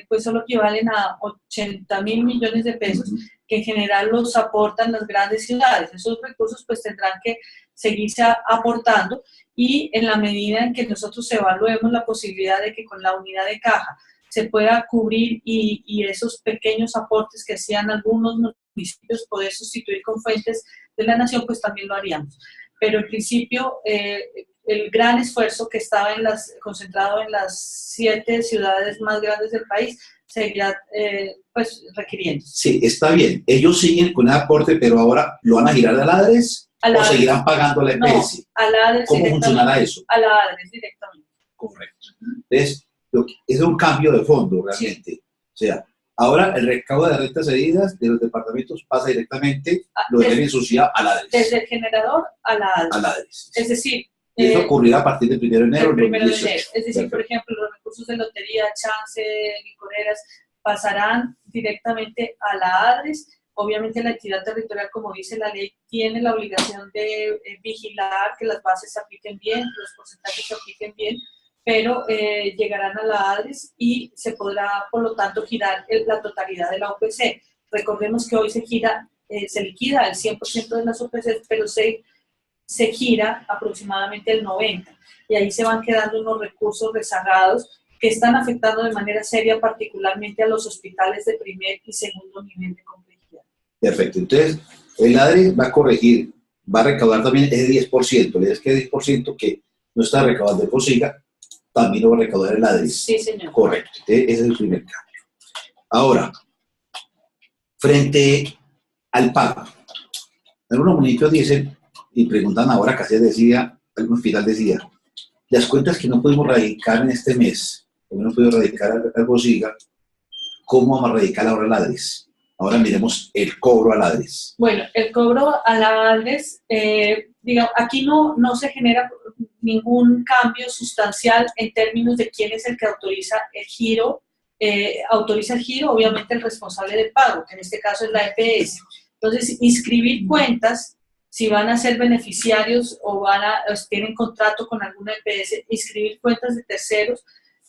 pues solo equivalen a 80.000 millones de pesos, que en general los aportan las grandes ciudades. Esos recursos pues tendrán que seguirse aportando, y en la medida en que nosotros evaluemos la posibilidad de que con la unidad de caja se pueda cubrir y esos pequeños aportes que hacían algunos municipios poder sustituir con fuentes de la nación, pues también lo haríamos. Pero en principio, el gran esfuerzo que estaba concentrado en las 7 ciudades más grandes del país seguirá pues requiriendo. Sí, está bien. Ellos siguen con el aporte, pero ahora lo van a girar a la ADRES o seguirán pagando a la EPS. No, a la ADRES. ¿Cómo funcionará eso? A la ADRES directamente. Correcto. Entonces, es un cambio de fondo realmente. O sea, ahora el recaudo de rentas cedidas de los departamentos pasa directamente, lo deben suciar a la ADRES. Desde el generador a la ADRES. A la ADRES. Es decir, y eso ocurrirá a partir del 1 de enero. El 1 de enero. Es decir, perfecto. Por ejemplo, los recursos de lotería, chance, licoreras, pasarán directamente a la ADRES. Obviamente la entidad territorial, como dice la ley, tiene la obligación de vigilar que las bases se apliquen bien, los porcentajes se apliquen bien, pero llegarán a la ADRES y se podrá, por lo tanto, girar la totalidad de la OPC. Recordemos que hoy se liquida el 100% de las OPC, pero se gira aproximadamente el 90%, y ahí se van quedando unos recursos rezagados que están afectando de manera seria particularmente a los hospitales de primer y segundo nivel de complejidad. Perfecto. Entonces, el ADRES va a corregir, va a recaudar también ese 10%, la idea es que el 10% que no está recaudando el FOSIGA, también lo va a recaudar el ADRES. Sí, señor. Correcto. Ese es el primer cambio. Ahora, frente al pago, algunos municipios dicen, y preguntan ahora, casi decía, algún hospital decía, las cuentas que no pudimos radicar en este mes, o no pudimos radicar al FOSIGA, ¿cómo vamos a radicar ahora la ADRES? Ahora miremos el cobro a la ADRES. Bueno, el cobro a la ADRES, digamos, aquí no se genera ningún cambio sustancial en términos de quién es el que autoriza el giro. Obviamente el responsable del pago, que en este caso es la EPS. Entonces, inscribir cuentas, si van a ser beneficiarios o tienen contrato con alguna EPS, inscribir cuentas de terceros,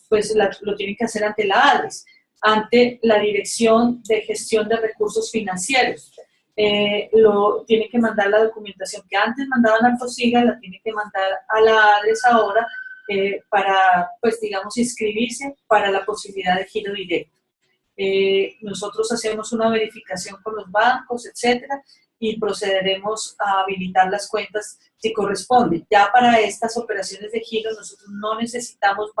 pues lo tienen que hacer ante la ADRES, ante la Dirección de Gestión de Recursos Financieros. Tiene que mandar la documentación que antes mandaban al FOSIGA, la tiene que mandar a la ADRES ahora para, pues digamos, inscribirse para la posibilidad de giro directo. Nosotros hacemos una verificación con los bancos, etcétera, y procederemos a habilitar las cuentas si corresponde. Ya para estas operaciones de giro nosotros no necesitamos,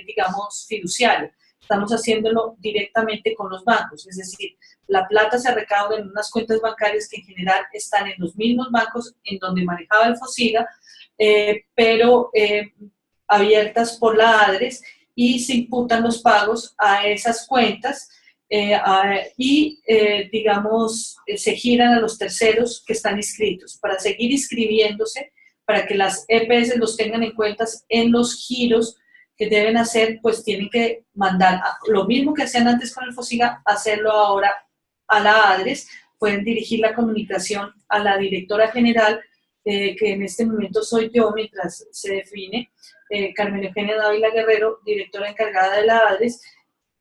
digamos, fiduciario. Estamos haciéndolo directamente con los bancos, es decir, la plata se recauda en unas cuentas bancarias que en general están en los mismos bancos en donde manejaba el FOSIGA, pero abiertas por la ADRES, y se imputan los pagos a esas cuentas digamos, se giran a los terceros que están inscritos para seguir inscribiéndose, para que las EPS los tengan en cuentas en los giros que deben hacer. Pues tienen que mandar lo mismo que hacían antes con el FOSIGA, hacerlo ahora a la ADRES. Pueden dirigir la comunicación a la directora general, que en este momento soy yo mientras se define, Carmen Eugenia Dávila Guerrero, directora encargada de la ADRES,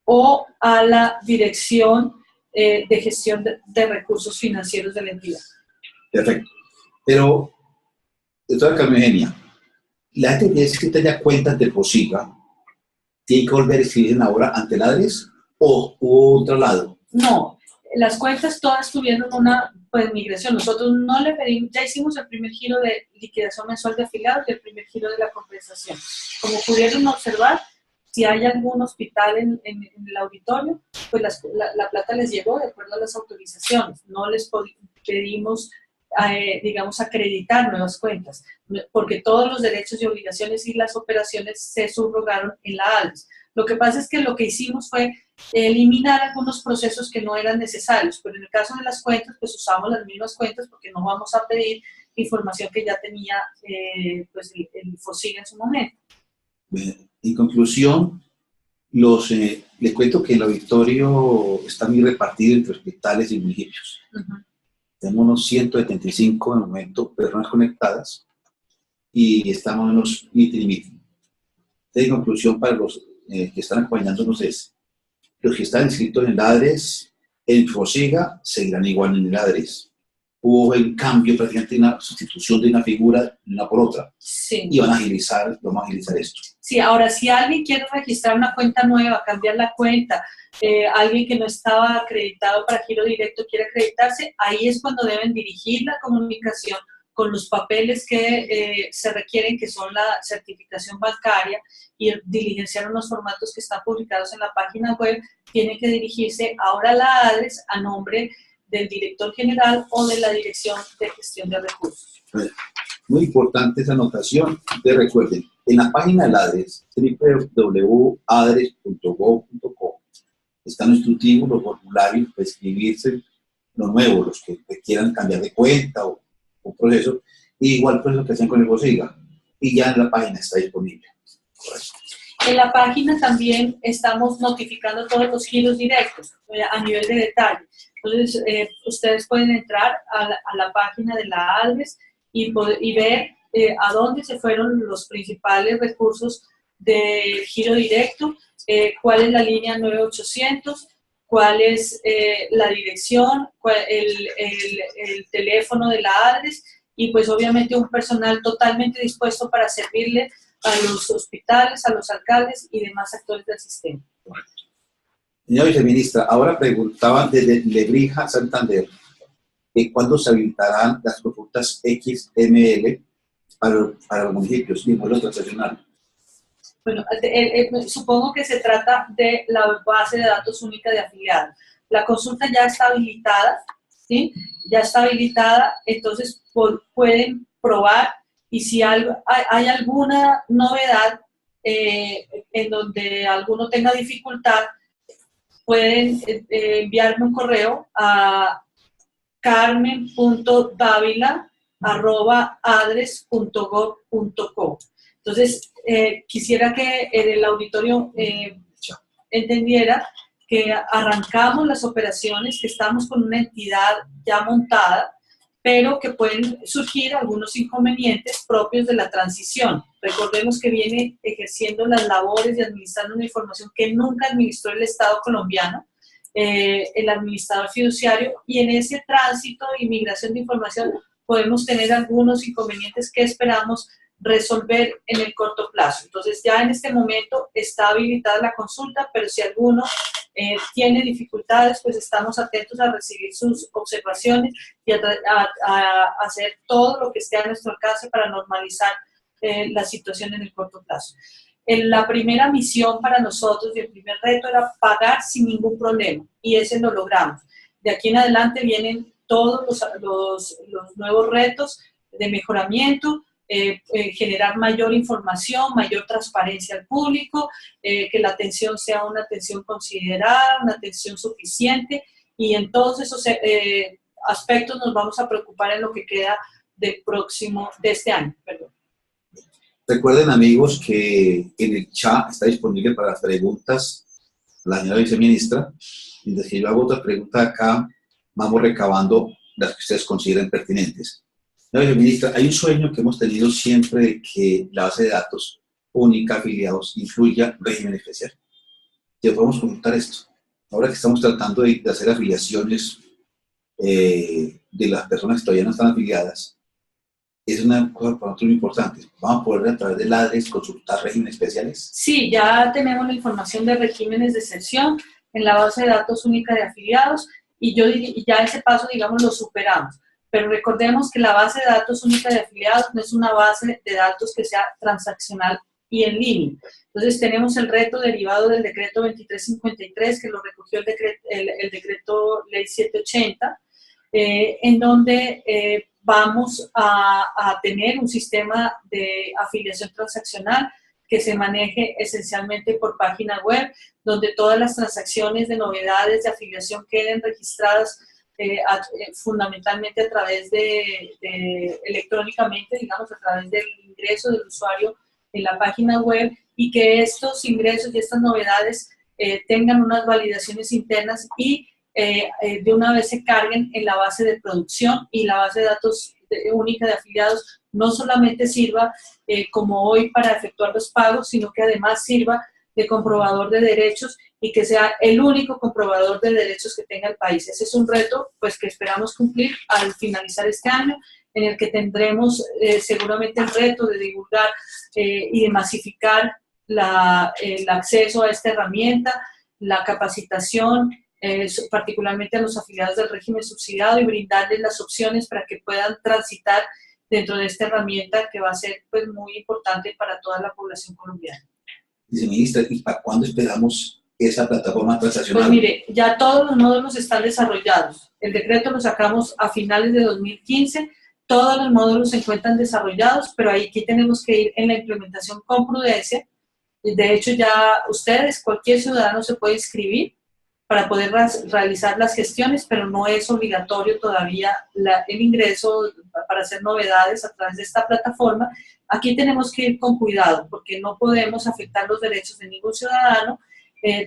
o a la Dirección de Gestión de Recursos Financieros de la entidad. Perfecto. Pero, doctora Carmen Eugenia, la gente que tiene escritas ya cuentas de FOSIGA, ¿tiene que volver a escribir ahora ante la ADRES o hubo un traslado? No, las cuentas todas tuvieron una migración. Nosotros no le pedimos, ya hicimos el primer giro de liquidación mensual de afiliados y el primer giro de la compensación. Como pudieron observar, si hay algún hospital en el auditorio, pues la plata les llegó de acuerdo a las autorizaciones. No les pedimos, digamos, acreditar nuevas cuentas, porque todos los derechos y obligaciones y las operaciones se subrogaron en la ADRES. Lo que pasa es que lo que hicimos fue eliminar algunos procesos que no eran necesarios, pero en el caso de las cuentas, pues usamos las mismas cuentas porque no vamos a pedir información que ya tenía pues el FOSIGA en su momento. En conclusión, les cuento que el auditorio está muy repartido entre hospitales y municipios. Tenemos unos 175 en el momento personas conectadas y estamos en los meeting. En conclusión, para los que están acompañándonos los que están inscritos en la ADRES, en FOSIGA, seguirán igual en el ADRES. Hubo en cambio prácticamente una sustitución de una figura de una por otra. Sí. Y vamos a agilizar esto. Sí, ahora si alguien quiere registrar una cuenta nueva, cambiar la cuenta, alguien que no estaba acreditado para giro directo quiere acreditarse, ahí es cuando deben dirigir la comunicación con los papeles que se requieren, que son la certificación bancaria, y diligenciar unos formatos que están publicados en la página web. Tienen que dirigirse ahora a la ADRES a nombre del director general o de la Dirección de Gestión de Recursos. Muy importante esa anotación. Ustedes recuerden, en la página de la ADRES, www.adres.gov.co, están los instructivos, los formularios para inscribirse, los nuevos, los que quieran cambiar de cuenta o un proceso, y igual pues lo que hacen con el FOSIGA, y ya en la página está disponible. Correcto. En la página también estamos notificando todos los giros directos a nivel de detalle. Entonces, ustedes pueden entrar a la página de la ADRES y ver a dónde se fueron los principales recursos de giro directo, cuál es la línea 9800, cuál es la dirección, el teléfono de la ADRES, y pues obviamente un personal totalmente dispuesto para servirle a los hospitales, a los alcaldes y demás actores del sistema. Señora viceministra, ahora preguntaban desde Lebrija, Santander, ¿cuándo se habilitarán las consultas XML para los municipios y modelo transaccional? Bueno, supongo que se trata de la base de datos única de afiliados. La consulta ya está habilitada, ¿sí? Ya está habilitada, entonces pueden probar, y si hay alguna novedad en donde alguno tenga dificultad, pueden enviarme un correo a carmen.davila@adres.gov.co. Entonces, quisiera que el auditorio entendiera que arrancamos las operaciones, que estamos con una entidad ya montada, pero que pueden surgir algunos inconvenientes propios de la transición. Recordemos que viene ejerciendo las labores y administrando una información que nunca administró el Estado colombiano, el administrador fiduciario, y en ese tránsito y migración de información podemos tener algunos inconvenientes que esperamos resolver en el corto plazo. Entonces, ya en este momento está habilitada la consulta, pero si alguno tiene dificultades, pues estamos atentos a recibir sus observaciones y a hacer todo lo que esté a nuestro alcance para normalizar la situación en el corto plazo. La primera misión para nosotros y el primer reto era pagar sin ningún problema, y ese lo logramos. De aquí en adelante vienen todos los nuevos retos de mejoramiento, generar mayor información, mayor transparencia al público, que la atención sea una atención considerada, una atención suficiente, y en todos esos aspectos nos vamos a preocupar en lo que queda de este año. Perdón. Recuerden, amigos, que en el chat está disponible para las preguntas la señora viceministra. Mientras que yo hago otras preguntas acá, vamos recabando las que ustedes consideren pertinentes. Señora viceministra, hay un sueño que hemos tenido siempre de que la base de datos única, afiliados, incluya régimen especial. Ya podemos consultar esto. Ahora que estamos tratando de hacer afiliaciones de las personas que todavía no están afiliadas, es una cosa para nosotros muy importante. ¿Vamos a poder a través del ADRES consultar regímenes especiales? Sí, ya tenemos la información de regímenes de excepción en la base de datos única de afiliados, y ya ese paso, digamos, lo superamos. Pero recordemos que la base de datos única de afiliados no es una base de datos que sea transaccional y en línea. Entonces tenemos el reto derivado del decreto 2353, que lo recogió el decreto ley 780, en donde vamos a tener un sistema de afiliación transaccional que se maneje esencialmente por página web, donde todas las transacciones de novedades de afiliación queden registradas fundamentalmente a través electrónicamente, digamos, a través del ingreso del usuario en la página web, y que estos ingresos y estas novedades tengan unas validaciones internas y de una vez se carguen en la base de producción, y la base de datos única de afiliados no solamente sirva como hoy para efectuar los pagos, sino que además sirva de comprobador de derechos, y que sea el único comprobador de derechos que tenga el país. Ese es un reto, pues, que esperamos cumplir al finalizar este año, en el que tendremos seguramente el reto de divulgar y de masificar el acceso a esta herramienta, la capacitación, particularmente a los afiliados del régimen subsidiado, y brindarles las opciones para que puedan transitar dentro de esta herramienta que va a ser, pues, muy importante para toda la población colombiana. Viceministra, ¿y para cuándo esperamos esa plataforma transaccional? Pues mire, ya todos los módulos están desarrollados. El decreto lo sacamos a finales de 2015, todos los módulos se encuentran desarrollados, pero aquí tenemos que ir en la implementación con prudencia. De hecho, ya ustedes, cualquier ciudadano se puede inscribir para poder realizar las gestiones, pero no es obligatorio todavía el ingreso para hacer novedades a través de esta plataforma. Aquí tenemos que ir con cuidado, porque no podemos afectar los derechos de ningún ciudadano.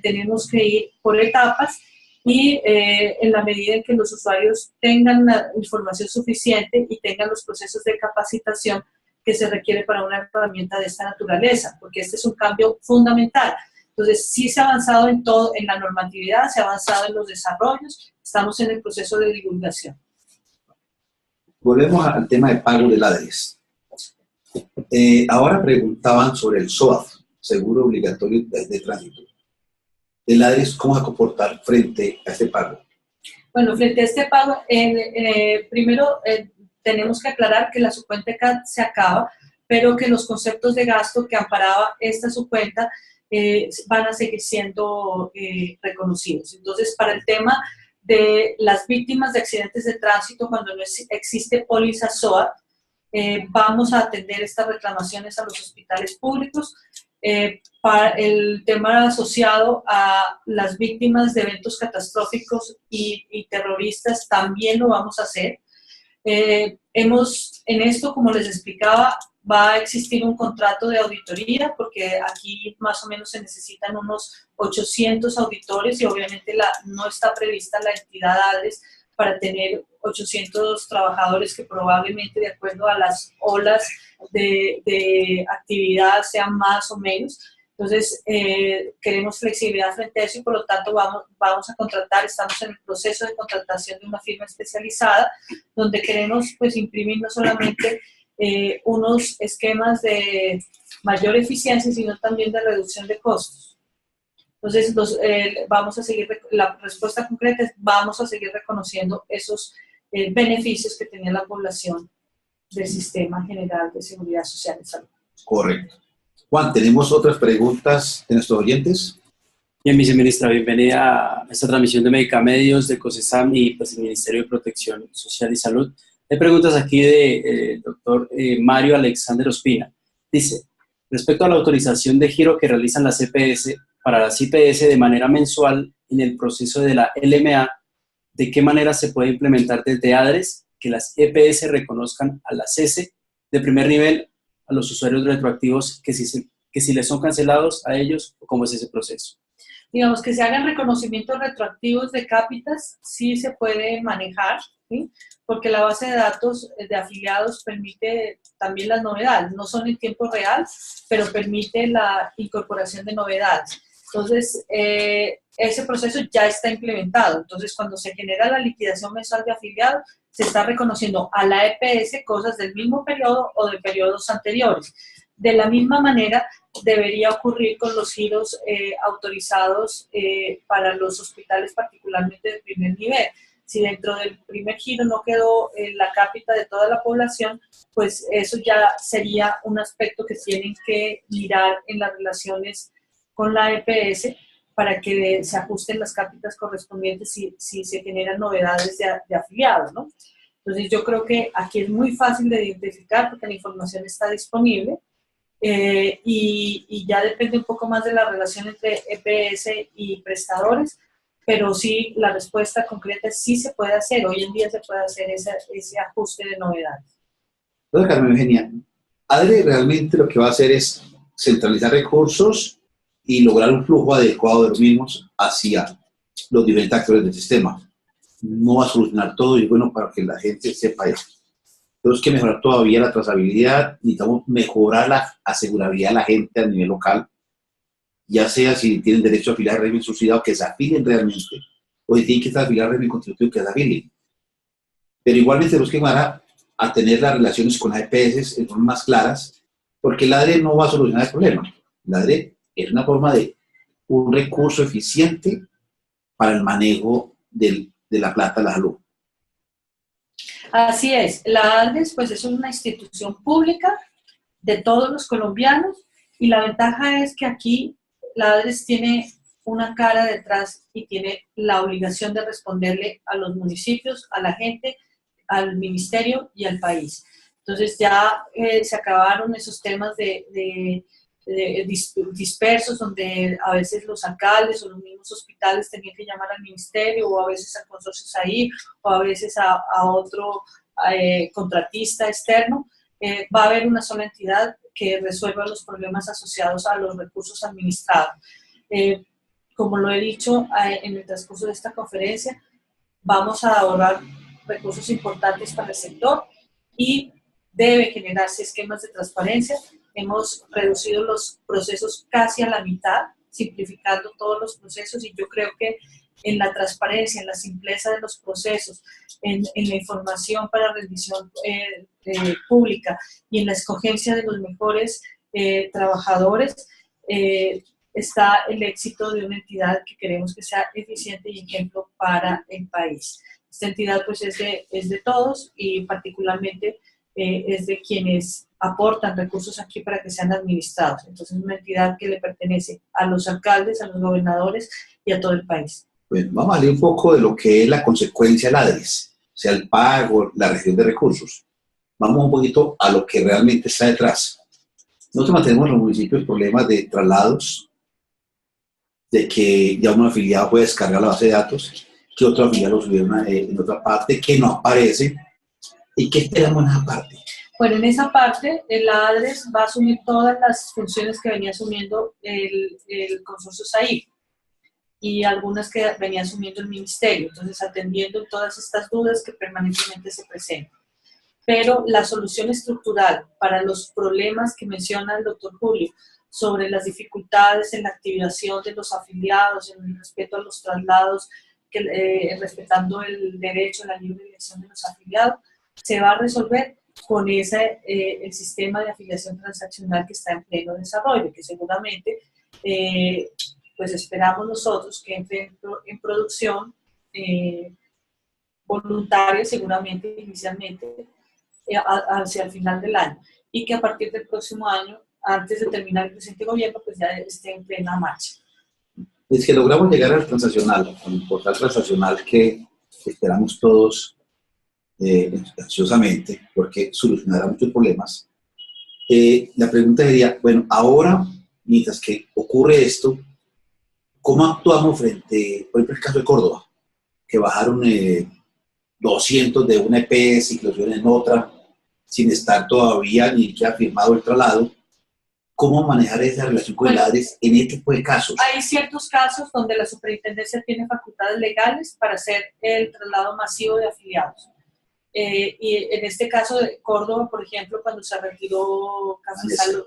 Tenemos que ir por etapas, y en la medida en que los usuarios tengan la información suficiente y tengan los procesos de capacitación que se requiere para una herramienta de esta naturaleza, porque este es un cambio fundamental. Entonces, sí se ha avanzado en todo, en la normatividad, se ha avanzado en los desarrollos, estamos en el proceso de divulgación. Volvemos al tema de pago del ADRES. Ahora preguntaban sobre el SOAT, Seguro Obligatorio de Tránsito. El ADRES, ¿cómo va a comportar frente a este pago? Bueno, frente a este pago, primero tenemos que aclarar que la subcuenta CAT se acaba, pero que los conceptos de gasto que amparaba esta subcuenta van a seguir siendo reconocidos. Entonces, para el tema de las víctimas de accidentes de tránsito, cuando no existe póliza SOAT, vamos a atender estas reclamaciones a los hospitales públicos. para el tema asociado a las víctimas de eventos catastróficos y terroristas también lo vamos a hacer. En esto, como les explicaba, va a existir un contrato de auditoría porque aquí más o menos se necesitan unos 800 auditores y obviamente no está prevista la entidad ADRES para tener 800 trabajadores que probablemente de acuerdo a las olas de actividad sean más o menos. Entonces, queremos flexibilidad frente a eso y por lo tanto vamos a contratar, estamos en el proceso de contratación de una firma especializada donde queremos pues imprimir no solamente unos esquemas de mayor eficiencia, sino también de reducción de costos. Entonces, vamos a seguir, la respuesta concreta es vamos a seguir reconociendo esos beneficios que tenía la población del Sistema General de Seguridad Social y Salud. Correcto. Juan, ¿tenemos otras preguntas de nuestros oyentes? Bien, viceministra, bienvenida a esta transmisión de Medicamedios de COSESAM y pues, el Ministerio de Protección Social y Salud. Hay preguntas aquí del doctor Mario Alexander Ospina. Dice, respecto a la autorización de giro que realizan las EPS para las IPS de manera mensual en el proceso de la LMA, ¿de qué manera se puede implementar desde ADRES que las EPS reconozcan a las S de primer nivel a los usuarios retroactivos que si les son cancelados a ellos? ¿Cómo es ese proceso? Digamos que se hagan reconocimientos retroactivos de cápitas, sí se puede manejar, ¿sí? Porque la base de datos de afiliados permite también las novedades, no son en tiempo real, pero permite la incorporación de novedades. Entonces, ese proceso ya está implementado. Entonces, cuando se genera la liquidación mensual de afiliados, se está reconociendo a la EPS cosas del mismo periodo o de periodos anteriores. De la misma manera, debería ocurrir con los giros autorizados para los hospitales, particularmente de primer nivel. Si dentro del primer giro no quedó la cápita de toda la población, pues eso ya sería un aspecto que tienen que mirar en las relaciones con la EPS para que se ajusten las cápitas correspondientes si se generan novedades de afiliados, ¿no? Entonces yo creo que aquí es muy fácil de identificar porque la información está disponible y ya depende un poco más de la relación entre EPS y prestadores, pero sí, la respuesta concreta es sí se puede hacer. Hoy en día se puede hacer ese ajuste de novedades. Entonces, Carmen Eugenia, ADRE realmente lo que va a hacer es centralizar recursos y lograr un flujo adecuado de los mismos hacia los diferentes actores del sistema. No va a solucionar todo y es bueno para que la gente sepa eso. Tenemos que mejorar todavía la trazabilidad, necesitamos mejorar la asegurabilidad de la gente a nivel local, ya sea si tienen derecho a afiliar al régimen subsidiado, que se afilien realmente, o si tienen que estar afiliados al régimen contributivo, que se afilien. Pero igualmente tenemos que llegar a tener las relaciones con las EPS en formas más claras, porque el ADRE no va a solucionar el problema. El ADRE es una forma de un recurso eficiente para el manejo de la plata de la salud. Así es, la ADRES pues es una institución pública de todos los colombianos y la ventaja es que aquí la ADRES tiene una cara detrás y tiene la obligación de responderle a los municipios, a la gente, al ministerio y al país. Entonces ya se acabaron esos temas de dispersos donde a veces los alcaldes o los mismos hospitales tenían que llamar al ministerio o a veces a consorcios ahí o a veces a otro contratista externo. Va a haber una sola entidad que resuelva los problemas asociados a los recursos administrados. Como lo he dicho en el transcurso de esta conferencia, vamos a ahorrar recursos importantes para el sector y debe generarse esquemas de transparencia. Hemos reducido los procesos casi a la mitad, simplificando todos los procesos y yo creo que en la transparencia, en la simpleza de los procesos, en la información para rendición pública y en la escogencia de los mejores trabajadores, está el éxito de una entidad que queremos que sea eficiente y ejemplo para el país. Esta entidad pues es de todos y particularmente es de quienes aportan recursos aquí para que sean administrados. Entonces es una entidad que le pertenece a los alcaldes, a los gobernadores y a todo el país. Bueno, vamos a hablar un poco de lo que es la consecuencia del ADRES, o sea, el pago, la gestión de recursos. Vamos un poquito a lo que realmente está detrás. Nosotros mantenemos en los municipios problemas de traslados, de que ya un afiliado puede descargar la base de datos, que otro afiliado lo subió en otra parte, que no aparece. ¿Y qué esperamos en esa parte? Bueno, en esa parte, el ADRES va a asumir todas las funciones que venía asumiendo el consorcio SAIF y algunas que venía asumiendo el ministerio, entonces atendiendo todas estas dudas que permanentemente se presentan. Pero la solución estructural para los problemas que menciona el doctor Julio sobre las dificultades en la activación de los afiliados, en el respeto a los traslados, respetando el derecho a la libre elección de los afiliados, se va a resolver con el sistema de afiliación transaccional que está en pleno desarrollo, que seguramente pues esperamos nosotros que entre en producción voluntaria, seguramente inicialmente, hacia el final del año, y que a partir del próximo año, antes de terminar el presente gobierno, pues ya esté en plena marcha. Es que logramos llegar al transaccional, al portal transaccional que esperamos todos ansiosamente, porque solucionará muchos problemas. La pregunta sería, bueno, ahora, mientras que ocurre esto, ¿cómo actuamos frente, por ejemplo, el caso de Córdoba, que bajaron 200 de una EPS y que lo subieron en otra, sin estar todavía ni que ha firmado el traslado? ¿Cómo manejar esa relación con el ADRES en este tipo de casos? Hay ciertos casos donde la superintendencia tiene facultades legales para hacer el traslado masivo de afiliados. Y en este caso de Córdoba, por ejemplo, cuando se retiró Café Salud,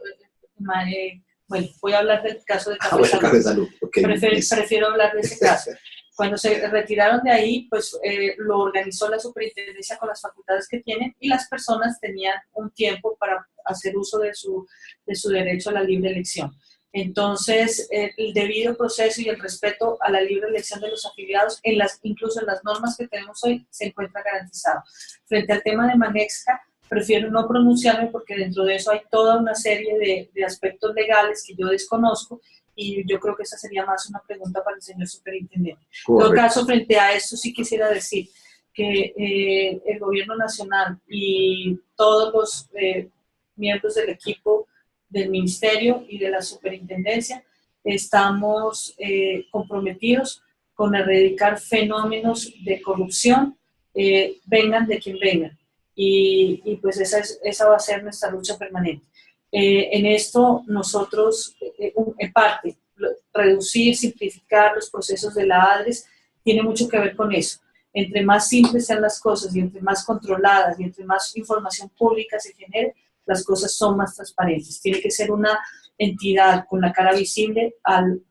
bueno, voy a hablar del caso de Café Salud. Okay. Prefiero hablar de ese caso. Cuando se retiraron de ahí, pues lo organizó la superintendencia con las facultades que tienen y las personas tenían un tiempo para hacer uso de su derecho a la libre elección. Entonces, el debido proceso y el respeto a la libre elección de los afiliados, incluso en las normas que tenemos hoy, se encuentra garantizado. Frente al tema de Manexca, prefiero no pronunciarme porque dentro de eso hay toda una serie de aspectos legales que yo desconozco y yo creo que esa sería más una pregunta para el señor superintendente. Correcto. En todo caso, frente a esto sí quisiera decir que el gobierno nacional y todos los miembros del equipo del ministerio y de la superintendencia estamos comprometidos con erradicar fenómenos de corrupción, vengan de quien vengan. Y pues esa va a ser nuestra lucha permanente. En esto nosotros, en parte, reducir, simplificar los procesos de la ADRES tiene mucho que ver con eso. Entre más simples sean las cosas y entre más controladas y entre más información pública se genere, las cosas son más transparentes. Tiene que ser una entidad con la cara visible al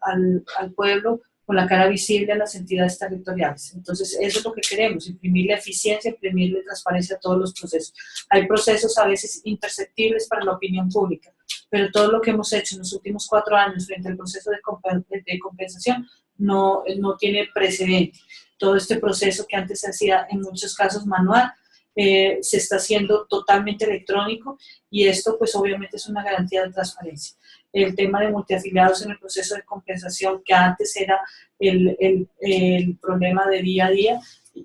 pueblo, con la cara visible a las entidades territoriales. Entonces, eso es lo que queremos, imprimirle eficiencia, imprimirle transparencia a todos los procesos. Hay procesos a veces imperceptibles para la opinión pública, pero todo lo que hemos hecho en los últimos 4 años frente al proceso de compensación no tiene precedente. Todo este proceso que antes se hacía en muchos casos manual, se está haciendo totalmente electrónico y esto pues obviamente es una garantía de transparencia. El tema de multiafiliados en el proceso de compensación, que antes era el problema de día a día,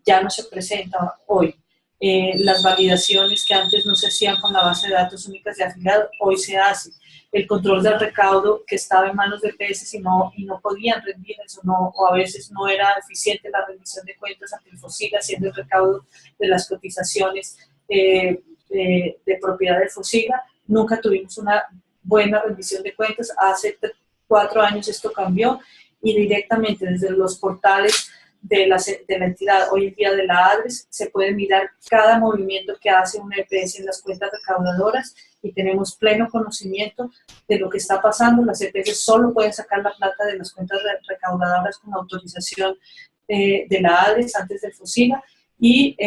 ya no se presenta hoy. Las validaciones que antes no se hacían con la base de datos únicas de afiliados, hoy se hace. El control del recaudo que estaba en manos de EPS y no podían rendir eso, o a veces no era eficiente la rendición de cuentas ante el FOSIGA, haciendo el recaudo de las cotizaciones de propiedad del FOSIGA. Nunca tuvimos una buena rendición de cuentas. Hace 4 años esto cambió y directamente desde los portales de la entidad, hoy en día de la ADRES, se puede mirar cada movimiento que hace una EPS en las cuentas recaudadoras y tenemos pleno conocimiento de lo que está pasando. Las EPS solo pueden sacar la plata de las cuentas recaudadoras con autorización de la ADRES antes del FOSIGA y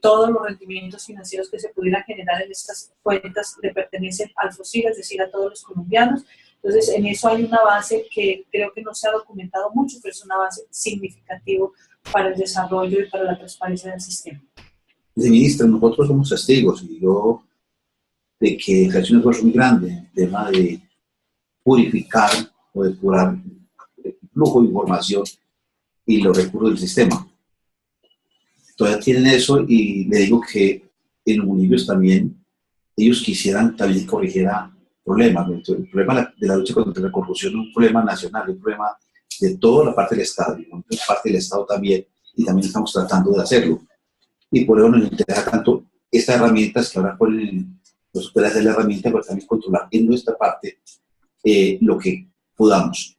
todos los rendimientos financieros que se pudieran generar en estas cuentas le pertenecen al FOSIGA, es decir, a todos los colombianos. Entonces, en eso hay un avance que creo que no se ha documentado mucho, pero es un avance significativo para el desarrollo y para la transparencia del sistema. Ministra, nosotros somos testigos y yo de que se ha hecho un esfuerzo muy grande en el tema de purificar o depurar el flujo de información y los recursos del sistema. Todavía tienen eso y le digo que en los municipios también ellos quisieran también corrigiera problemas. El problema de la lucha contra la corrupción es un problema nacional, es un problema de toda la parte del Estado, ¿no? Entonces, parte del Estado también, y también estamos tratando de hacerlo. Y por eso nos interesa tanto estas herramientas que ahora nos puede hacer la herramienta, pero también controlar en nuestra parte lo que podamos.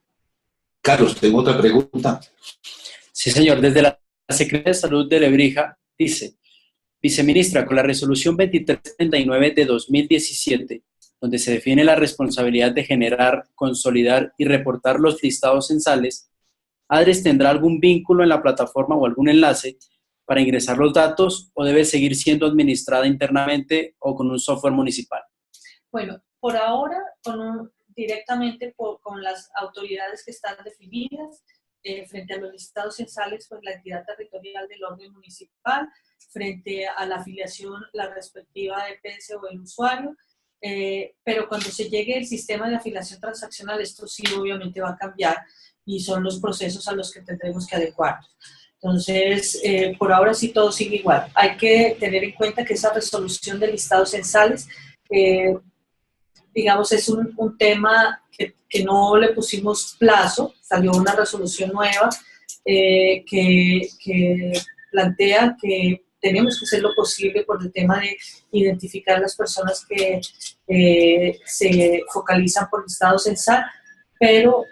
Carlos, tengo otra pregunta. Sí, señor. Desde la Secretaría de Salud de Lebrija dice: Viceministra, con la resolución 2339 de 2017, donde se define la responsabilidad de generar, consolidar y reportar los listados censales, ¿ADRES tendrá algún vínculo en la plataforma o algún enlace para ingresar los datos o debe seguir siendo administrada internamente o con un software municipal? Bueno, por ahora, directamente con las autoridades que están definidas, frente a los listados censales, pues la entidad territorial del orden municipal, frente a la afiliación, la respectiva EPS o el usuario, pero cuando se llegue el sistema de afiliación transaccional, esto sí obviamente va a cambiar y son los procesos a los que tendremos que adecuarnos. Entonces, por ahora sí todo sigue igual. Hay que tener en cuenta que esa resolución de listados censales, digamos, es un tema que no le pusimos plazo, salió una resolución nueva que plantea que tenemos que hacer lo posible por el tema de identificar las personas que se focalizan por listado censal, pero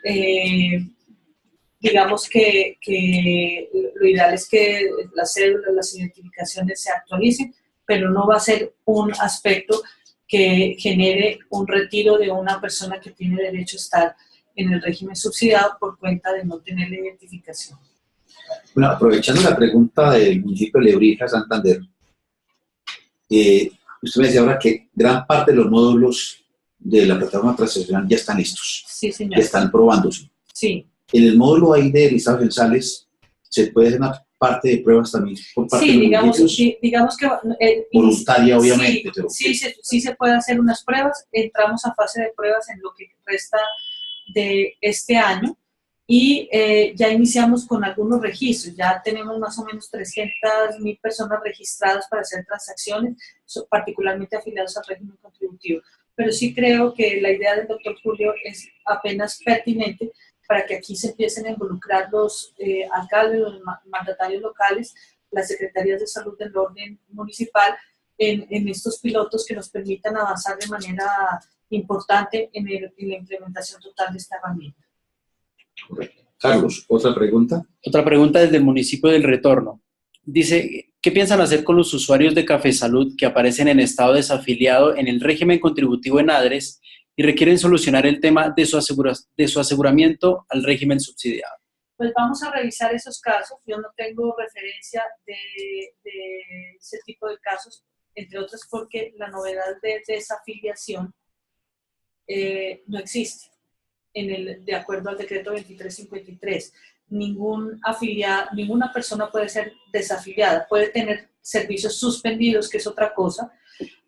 digamos que lo ideal es que las cédulas, las identificaciones se actualicen, pero no va a ser un aspecto que genere un retiro de una persona que tiene derecho a estar en el régimen subsidiado por cuenta de no tener la identificación. Bueno, aprovechando la pregunta del municipio de Lebrija, Santander, usted me decía ahora que gran parte de los módulos de la plataforma transaccional ya están listos. Sí, señor. Ya están probándose. Sí. En el módulo ahí de listados censales, ¿se puede hacer una parte de pruebas también por parte de los municipios? digamos que... voluntaria, obviamente. Sí se puede hacer unas pruebas. Entramos a fase de pruebas en lo que resta de este año y ya iniciamos con algunos registros. Ya tenemos más o menos 300.000 personas registradas para hacer transacciones, particularmente afiliados al régimen contributivo. Pero sí creo que la idea del doctor Julio es apenas pertinente para que aquí se empiecen a involucrar los alcaldes, los mandatarios locales, las secretarías de salud del orden municipal en estos pilotos que nos permitan avanzar de manera importante en la implementación total de esta herramienta. Correcto. Carlos, ¿otra pregunta? Otra pregunta desde el municipio del Retorno. Dice, ¿qué piensan hacer con los usuarios de Café Salud que aparecen en estado desafiliado en el régimen contributivo en ADRES y requieren solucionar el tema de su aseguramiento al régimen subsidiado? Pues vamos a revisar esos casos. Yo no tengo referencia de ese tipo de casos, entre otras porque la novedad de desafiliación no existe de acuerdo al decreto 2353. Ninguna persona puede ser desafiliada, puede tener servicios suspendidos, que es otra cosa,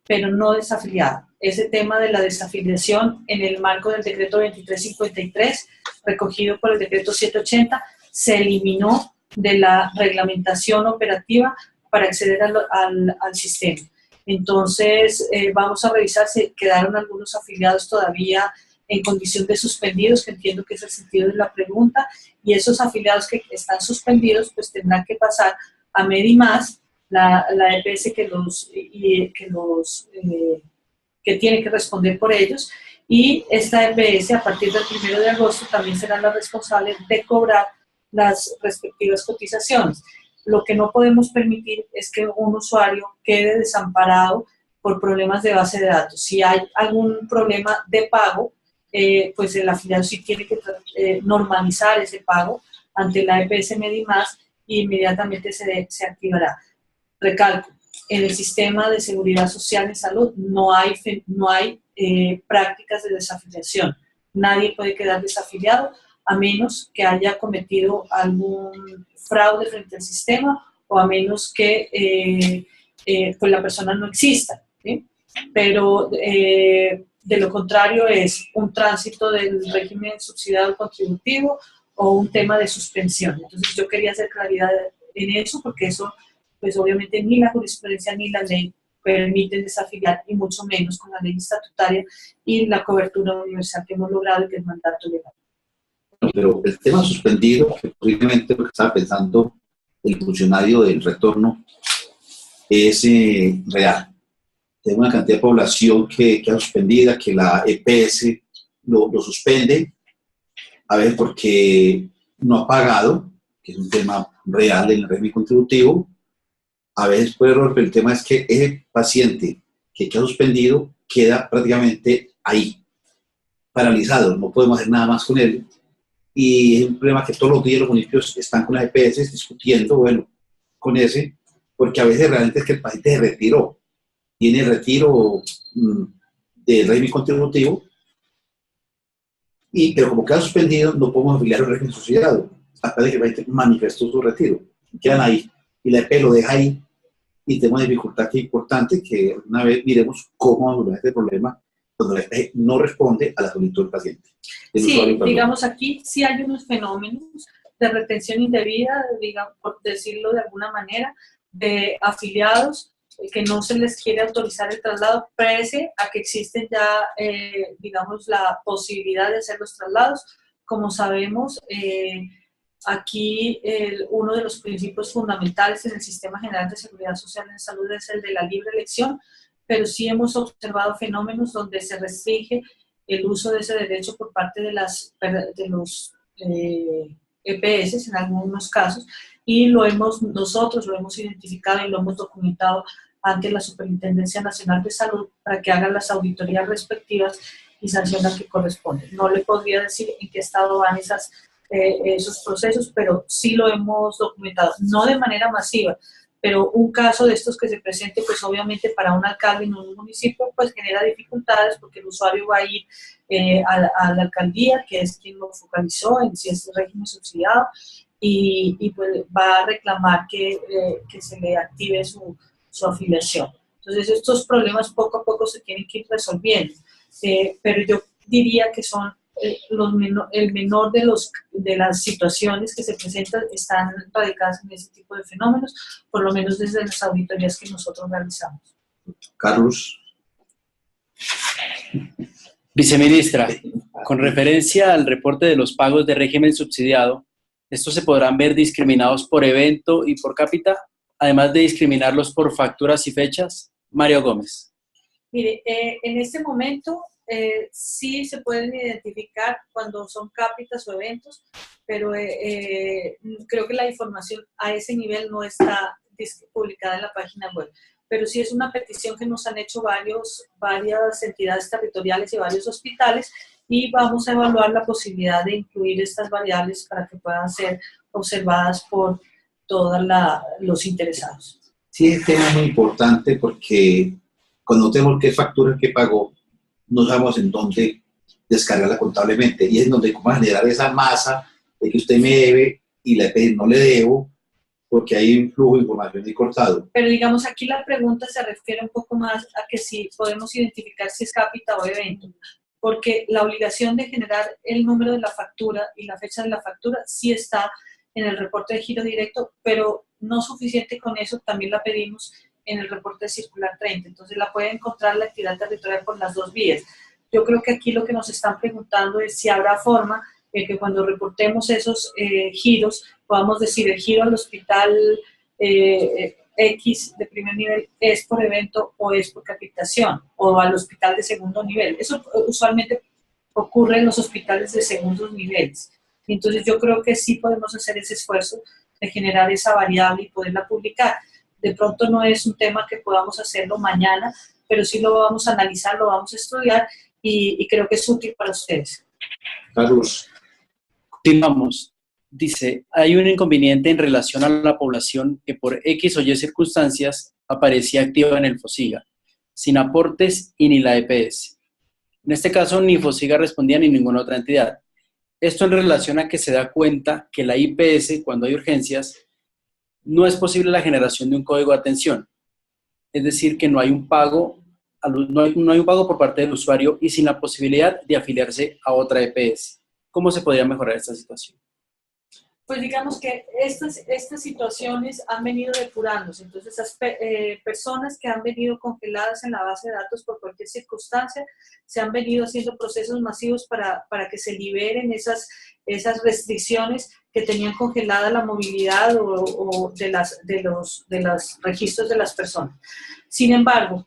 pero no desafiliada. Ese tema de la desafiliación en el marco del decreto 2353, recogido por el decreto 780, se eliminó de la reglamentación operativa para acceder al sistema. Entonces, vamos a revisar si quedaron algunos afiliados todavía en condición de suspendidos, que entiendo que es el sentido de la pregunta, y esos afiliados que están suspendidos, pues tendrán que pasar a Medimás, la EPS que tiene que responder por ellos, y esta EPS a partir del 1 de agosto también será la responsable de cobrar las respectivas cotizaciones. Lo que no podemos permitir es que un usuario quede desamparado por problemas de base de datos. Si hay algún problema de pago, pues el afiliado sí tiene que normalizar ese pago ante la EPS Medimás y inmediatamente se activará. Recalco, en el sistema de seguridad social en salud no hay prácticas de desafiliación. Nadie puede quedar desafiliado a menos que haya cometido algún fraude frente al sistema o a menos que pues la persona no exista, ¿sí? Pero de lo contrario es un tránsito del régimen subsidiado contributivo o un tema de suspensión. Entonces yo quería hacer claridad en eso porque eso pues obviamente ni la jurisprudencia ni la ley permiten desafiliar, y mucho menos con la ley estatutaria y la cobertura universal que hemos logrado y que es mandato legal. Pero el tema suspendido, que posiblemente lo que estaba pensando el funcionario del retorno, es real. Hay una cantidad de población que queda suspendida, que la EPS lo suspende, a veces porque no ha pagado, que es un tema real en el régimen contributivo, a veces por error, pero el tema es que ese paciente que queda suspendido queda prácticamente ahí, paralizado, no podemos hacer nada más con él. Y es un problema que todos los días los municipios están con las EPS discutiendo, bueno, con ese, porque a veces realmente es que el paciente se retiró, tiene retiro del régimen contributivo, pero como queda suspendido, no podemos afiliar al régimen subsidiado, hasta de que el paciente manifestó su retiro, quedan ahí, y la EP lo deja ahí, y tenemos una dificultad que es importante, que una vez miremos cómo abordar este problema, cuando la EP no responde a la solicitud del paciente. Sí, digamos aquí sí hay unos fenómenos de retención indebida, digamos, por decirlo de alguna manera, de afiliados que no se les quiere autorizar el traslado, pese a que existen ya, digamos, la posibilidad de hacer los traslados. Como sabemos, aquí uno de los principios fundamentales en el Sistema General de Seguridad Social en Salud es el de la libre elección, pero sí hemos observado fenómenos donde se restringe el uso de ese derecho por parte de los EPS en algunos casos, y nosotros lo hemos identificado y lo hemos documentado ante la Superintendencia Nacional de Salud para que hagan las auditorías respectivas y sanciones que corresponden. No le podría decir en qué estado van esos procesos, pero sí lo hemos documentado, no de manera masiva, pero un caso de estos que se presente, pues obviamente para un alcalde en un municipio, pues genera dificultades porque el usuario va a ir a la alcaldía, que es quien lo focalizó en si es régimen subsidiado, y pues va a reclamar que se le active su afiliación. Entonces estos problemas poco a poco se tienen que ir resolviendo, pero yo diría que son el menor de las situaciones que se presentan están radicadas en ese tipo de fenómenos, por lo menos desde las auditorías que nosotros realizamos. Carlos. Viceministra, con referencia al reporte de los pagos de régimen subsidiado, ¿estos se podrán ver discriminados por evento y por cápita, además de discriminarlos por facturas y fechas? Mario Gómez. Mire, en este momento sí se pueden identificar cuando son cápitas o eventos, pero creo que la información a ese nivel no está publicada en la página web. Pero sí es una petición que nos han hecho varias entidades territoriales y varios hospitales, y vamos a evaluar la posibilidad de incluir estas variables para que puedan ser observadas por todos los interesados. Sí, este tema es muy importante porque cuando tenemos qué facturas que pagó, no sabemos en dónde descargarla contablemente, y es donde cómo generar esa masa de que usted me debe y le pide no le debo, porque hay un flujo de información ahí cortado. Pero digamos, aquí la pregunta se refiere un poco más a que si podemos identificar si es cápita o evento, porque la obligación de generar el número de la factura y la fecha de la factura sí está en el reporte de giro directo, pero no suficiente con eso, también la pedimos en el reporte de circular 30, entonces la puede encontrar la entidad territorial por las dos vías. Yo creo que aquí lo que nos están preguntando es si habrá forma de que cuando reportemos esos giros, podamos decir el giro al hospital X de primer nivel es por evento o es por capitación, o al hospital de segundo nivel. Eso usualmente ocurre en los hospitales de segundos niveles. Entonces yo creo que sí podemos hacer ese esfuerzo de generar esa variable y poderla publicar. De pronto no es un tema que podamos hacerlo mañana, pero sí lo vamos a analizar, lo vamos a estudiar y creo que es útil para ustedes. Carlos. Continuamos. Dice, hay un inconveniente en relación a la población que por X o Y circunstancias aparecía activa en el FOSIGA, sin aportes y ni la EPS. En este caso, ni FOSIGA respondía ni ninguna otra entidad. Esto en relación a que se da cuenta que la IPS, cuando hay urgencias, no es posible la generación de un código de atención. Es decir, que no hay un pago por parte del usuario y sin la posibilidad de afiliarse a otra EPS. ¿Cómo se podría mejorar esta situación? Pues digamos que estas situaciones han venido depurándose. Entonces, esas personas que han venido congeladas en la base de datos por cualquier circunstancia, se han venido haciendo procesos masivos para que se liberen esas restricciones que tenían congelada la movilidad o de los registros de las personas. Sin embargo,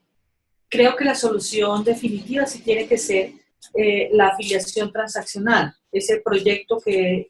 creo que la solución definitiva sí tiene que ser la afiliación transaccional, ese proyecto que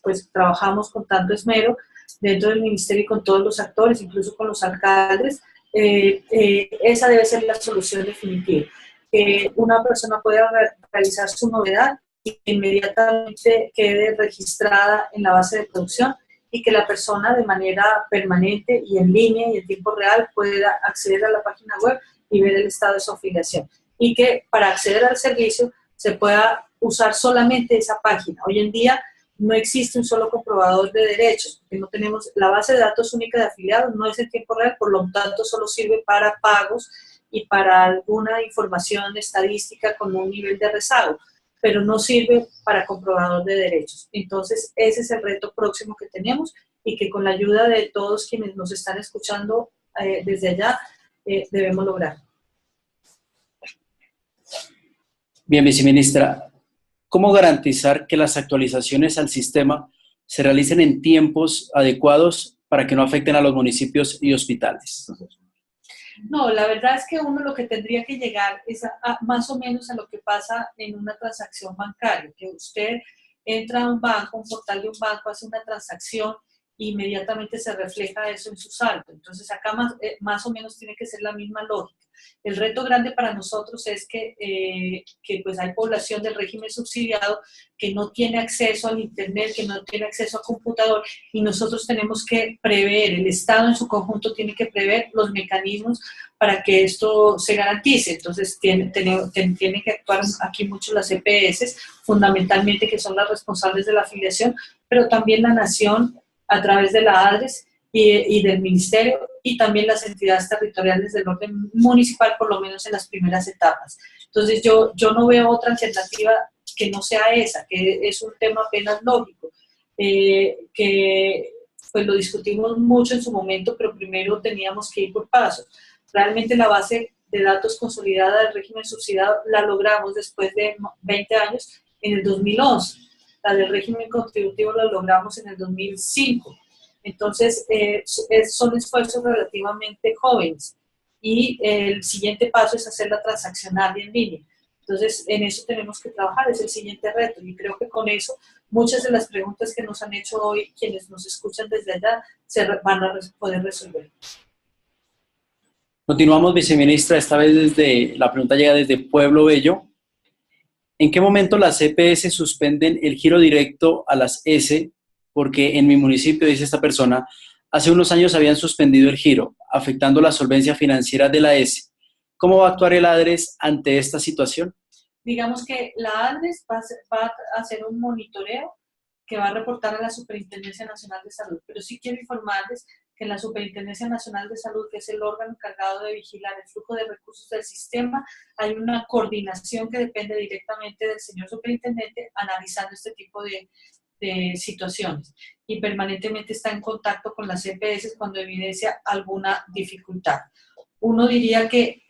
pues trabajamos con tanto esmero dentro del ministerio y con todos los actores, incluso con los alcaldes. Esa debe ser la solución definitiva. Que una persona pueda realizar su novedad y que inmediatamente quede registrada en la base de producción y que la persona de manera permanente y en línea y en tiempo real pueda acceder a la página web y ver el estado de su afiliación. Y que para acceder al servicio se pueda usar solamente esa página. Hoy en día no existe un solo comprobador de derechos, porque no tenemos la base de datos única de afiliados, no es en tiempo real, por lo tanto solo sirve para pagos y para alguna información estadística con un nivel de rezago, pero no sirve para comprobador de derechos. Entonces, ese es el reto próximo que tenemos y que con la ayuda de todos quienes nos están escuchando desde allá, debemos lograr. Bien, viceministra, ¿cómo garantizar que las actualizaciones al sistema se realicen en tiempos adecuados para que no afecten a los municipios y hospitales? No, la verdad es que uno lo que tendría que llegar es más o menos a lo que pasa en una transacción bancaria, que usted entra a un banco, un portal de un banco, hace una transacción e inmediatamente se refleja eso en su saldo. Entonces acá más o menos tiene que ser la misma lógica. El reto grande para nosotros es que pues hay población del régimen subsidiado que no tiene acceso al internet, que no tiene acceso a computador, y nosotros tenemos que prever, el Estado en su conjunto tiene que prever los mecanismos para que esto se garantice. Entonces tienen que actuar aquí mucho las EPS, fundamentalmente, que son las responsables de la afiliación, pero también la Nación a través de la ADRES y del Ministerio, y también las entidades territoriales del orden municipal, por lo menos en las primeras etapas. Entonces yo no veo otra alternativa que no sea esa, que es un tema apenas lógico, que pues lo discutimos mucho en su momento, pero primero teníamos que ir por pasos. Realmente la base de datos consolidada del régimen subsidiado la logramos después de 20 años en el 2011. La del régimen contributivo la logramos en el 2005. Entonces, son esfuerzos relativamente jóvenes y el siguiente paso es hacer la transaccional y en línea. Entonces, en eso tenemos que trabajar, es el siguiente reto, y creo que con eso muchas de las preguntas que nos han hecho hoy quienes nos escuchan desde allá se van a poder resolver. Continuamos, viceministra, esta vez la pregunta llega desde Pueblo Bello. ¿En qué momento las EPS suspenden el giro directo a las S? Porque en mi municipio, dice esta persona, hace unos años habían suspendido el giro, afectando la solvencia financiera de la S. ¿Cómo va a actuar el ADRES ante esta situación? Digamos que la ADRES va a hacer un monitoreo que va a reportar a la Superintendencia Nacional de Salud, pero sí quiero informarles que en la Superintendencia Nacional de Salud, que es el órgano encargado de vigilar el flujo de recursos del sistema, hay una coordinación que depende directamente del señor superintendente analizando este tipo de situaciones, y permanentemente está en contacto con las EPS cuando evidencia alguna dificultad. Uno diría que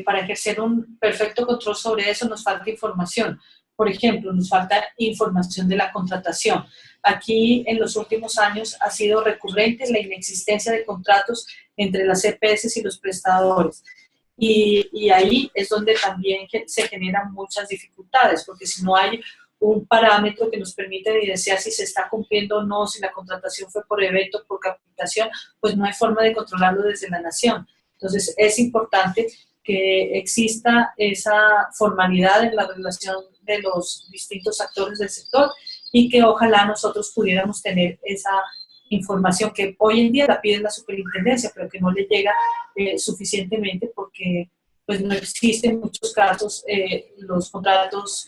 para ejercer un perfecto control sobre eso nos falta información. Por ejemplo, nos falta información de la contratación. Aquí en los últimos años ha sido recurrente la inexistencia de contratos entre las EPS y los prestadores. Y ahí es donde también se generan muchas dificultades, porque si no hay un parámetro que nos permite evidenciar si se está cumpliendo o no, si la contratación fue por evento, por capacitación, pues no hay forma de controlarlo desde la Nación. Entonces es importante que exista esa formalidad en la relación de los distintos actores del sector y que ojalá nosotros pudiéramos tener esa información que hoy en día la pide la superintendencia, pero que no le llega suficientemente porque pues, no existen en muchos casos los contratos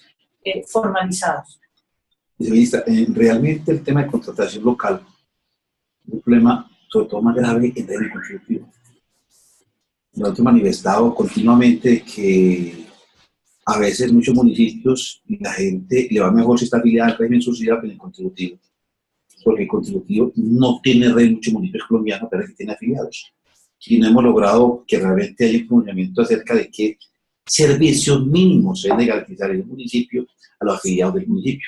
formalizados. Viceministra, realmente el tema de contratación local es un problema sobre todo más grave en el consultivo. Nosotros hemos manifestado continuamente que a veces muchos municipios la gente le va mejor si está afiliada al régimen subsidiado que en el contributivo. porque el contributivo no tiene red en muchos municipios colombianos, pero que tiene afiliados. Y no hemos logrado que realmente haya un pronunciamiento acerca de qué servicios mínimos se deben garantizar en el municipio a los afiliados del municipio.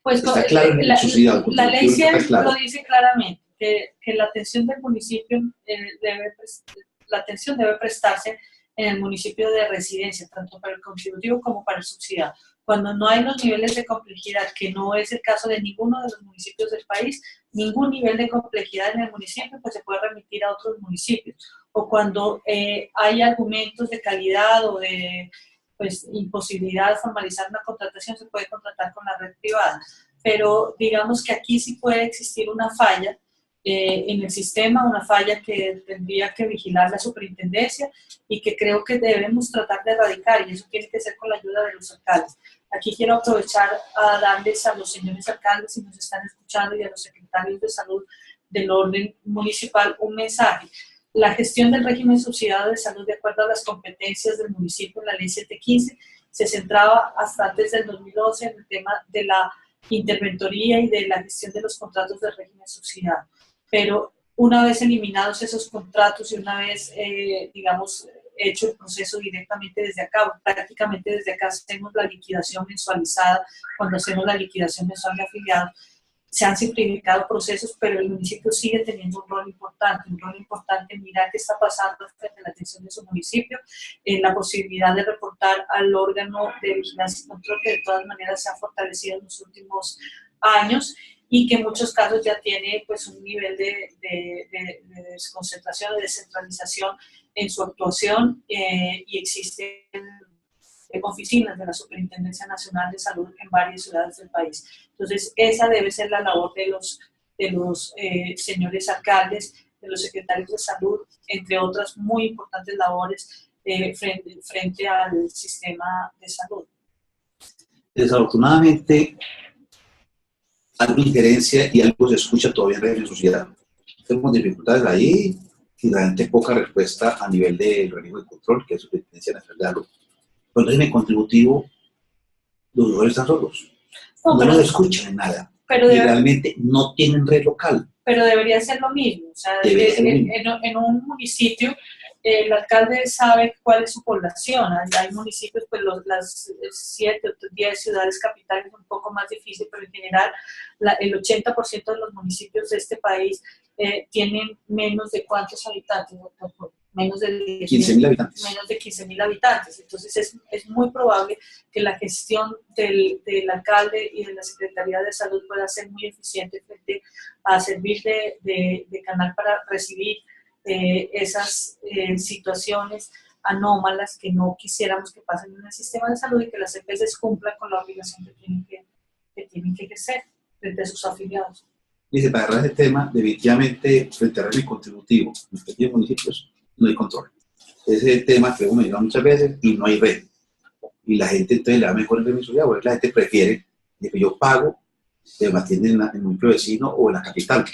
Pues está claro en el subsidiado. La ley 100 lo dice claramente, que la atención del municipio la atención debe prestarse en el municipio de residencia, tanto para el contributivo como para el subsidiado. Cuando no hay los niveles de complejidad, que no es el caso de ninguno de los municipios del país, ningún nivel de complejidad en el municipio, pues se puede remitir a otros municipios. O cuando hay argumentos de calidad o de pues, imposibilidad de formalizar una contratación, se puede contratar con la red privada. Pero digamos que aquí sí puede existir una falla en el sistema, una falla que tendría que vigilar la superintendencia y que creo que debemos tratar de erradicar, y eso tiene que ser con la ayuda de los alcaldes. Aquí quiero aprovechar a darles a los señores alcaldes, si nos están escuchando, y a los secretarios de salud del orden municipal un mensaje. La gestión del régimen subsidiado de salud, de acuerdo a las competencias del municipio en la ley 715, se centraba hasta antes del 2012 en el tema de la interventoría y de la gestión de los contratos del régimen subsidiado. Pero una vez eliminados esos contratos y una vez, digamos, hecho el proceso directamente desde acá, prácticamente desde acá hacemos la liquidación mensualizada, cuando hacemos la liquidación mensual de afiliados, se han simplificado procesos, pero el municipio sigue teniendo un rol importante en mirar qué está pasando frente a la atención de su municipio, la posibilidad de reportar al órgano de vigilancia y control, que de todas maneras se ha fortalecido en los últimos años, y que en muchos casos ya tiene pues, un nivel de desconcentración, de descentralización en su actuación, y existen oficinas de la Superintendencia Nacional de Salud en varias ciudades del país. Entonces, esa debe ser la labor de los señores alcaldes, de los secretarios de salud, entre otras muy importantes labores frente al sistema de salud. Desafortunadamente, algo injerencia y algo se escucha todavía en la sociedad. Tenemos dificultades ahí y realmente poca respuesta a nivel del organismo de control, que es la Superintendencia Nacional de Salud. Cuando es en el contributivo, los usuarios están solos. No los escuchan en nada. Pero y realmente no tienen red local. Pero debería ser lo mismo. O sea, en un municipio, el alcalde sabe cuál es su población. Hay municipios, pues las 7 o 10 ciudades capitales es un poco más difícil, pero en general el 80% de los municipios de este país tienen menos de ¿cuántos habitantes? Menos de 15.000 habitantes. Menos de 15.000 habitantes. Entonces es muy probable que la gestión del alcalde y de la Secretaría de Salud pueda ser muy eficiente frente a servir de canal para recibir esas situaciones anómalas que no quisiéramos que pasen en el sistema de salud, y que las EPS cumplan con la obligación que tienen que ejercer frente a sus afiliados. Dice, para cerrar ese tema, definitivamente frente al régimen contributivo en los pequeños municipios no hay control. Ese es el tema que hemos mencionado muchas veces, y no hay red. Y la gente entonces le da mejor el régimen social, porque la gente prefiere que yo pago, pero me atienden en el municipio vecino o en la capital.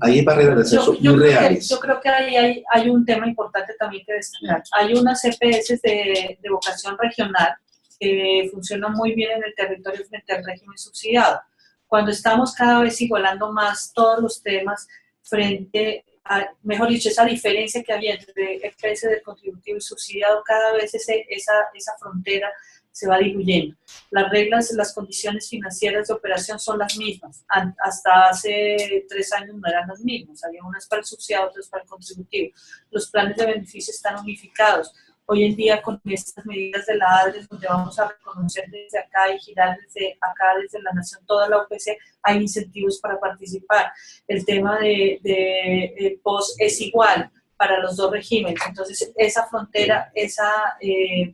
Hay barreras de acceso muy reales. Yo creo que ahí hay un tema importante también que destacar. Hay unas EPS de vocación regional que funcionan muy bien en el territorio frente al régimen subsidiado. Cuando estamos cada vez igualando más todos los temas frente a, mejor dicho, esa diferencia que había entre EPS del contributivo y subsidiado, cada vez esa frontera se va diluyendo. Las reglas, las condiciones financieras de operación son las mismas. Hasta hace 3 años no eran las mismas. Había unas para el subsidiado, otras para el contributivo. Los planes de beneficio están unificados. Hoy en día, con estas medidas de la ADRES, donde vamos a reconocer desde acá y girar desde acá, desde la Nación, toda la UPC, hay incentivos para participar. El tema de POS es igual para los dos regímenes. Entonces, esa frontera, esa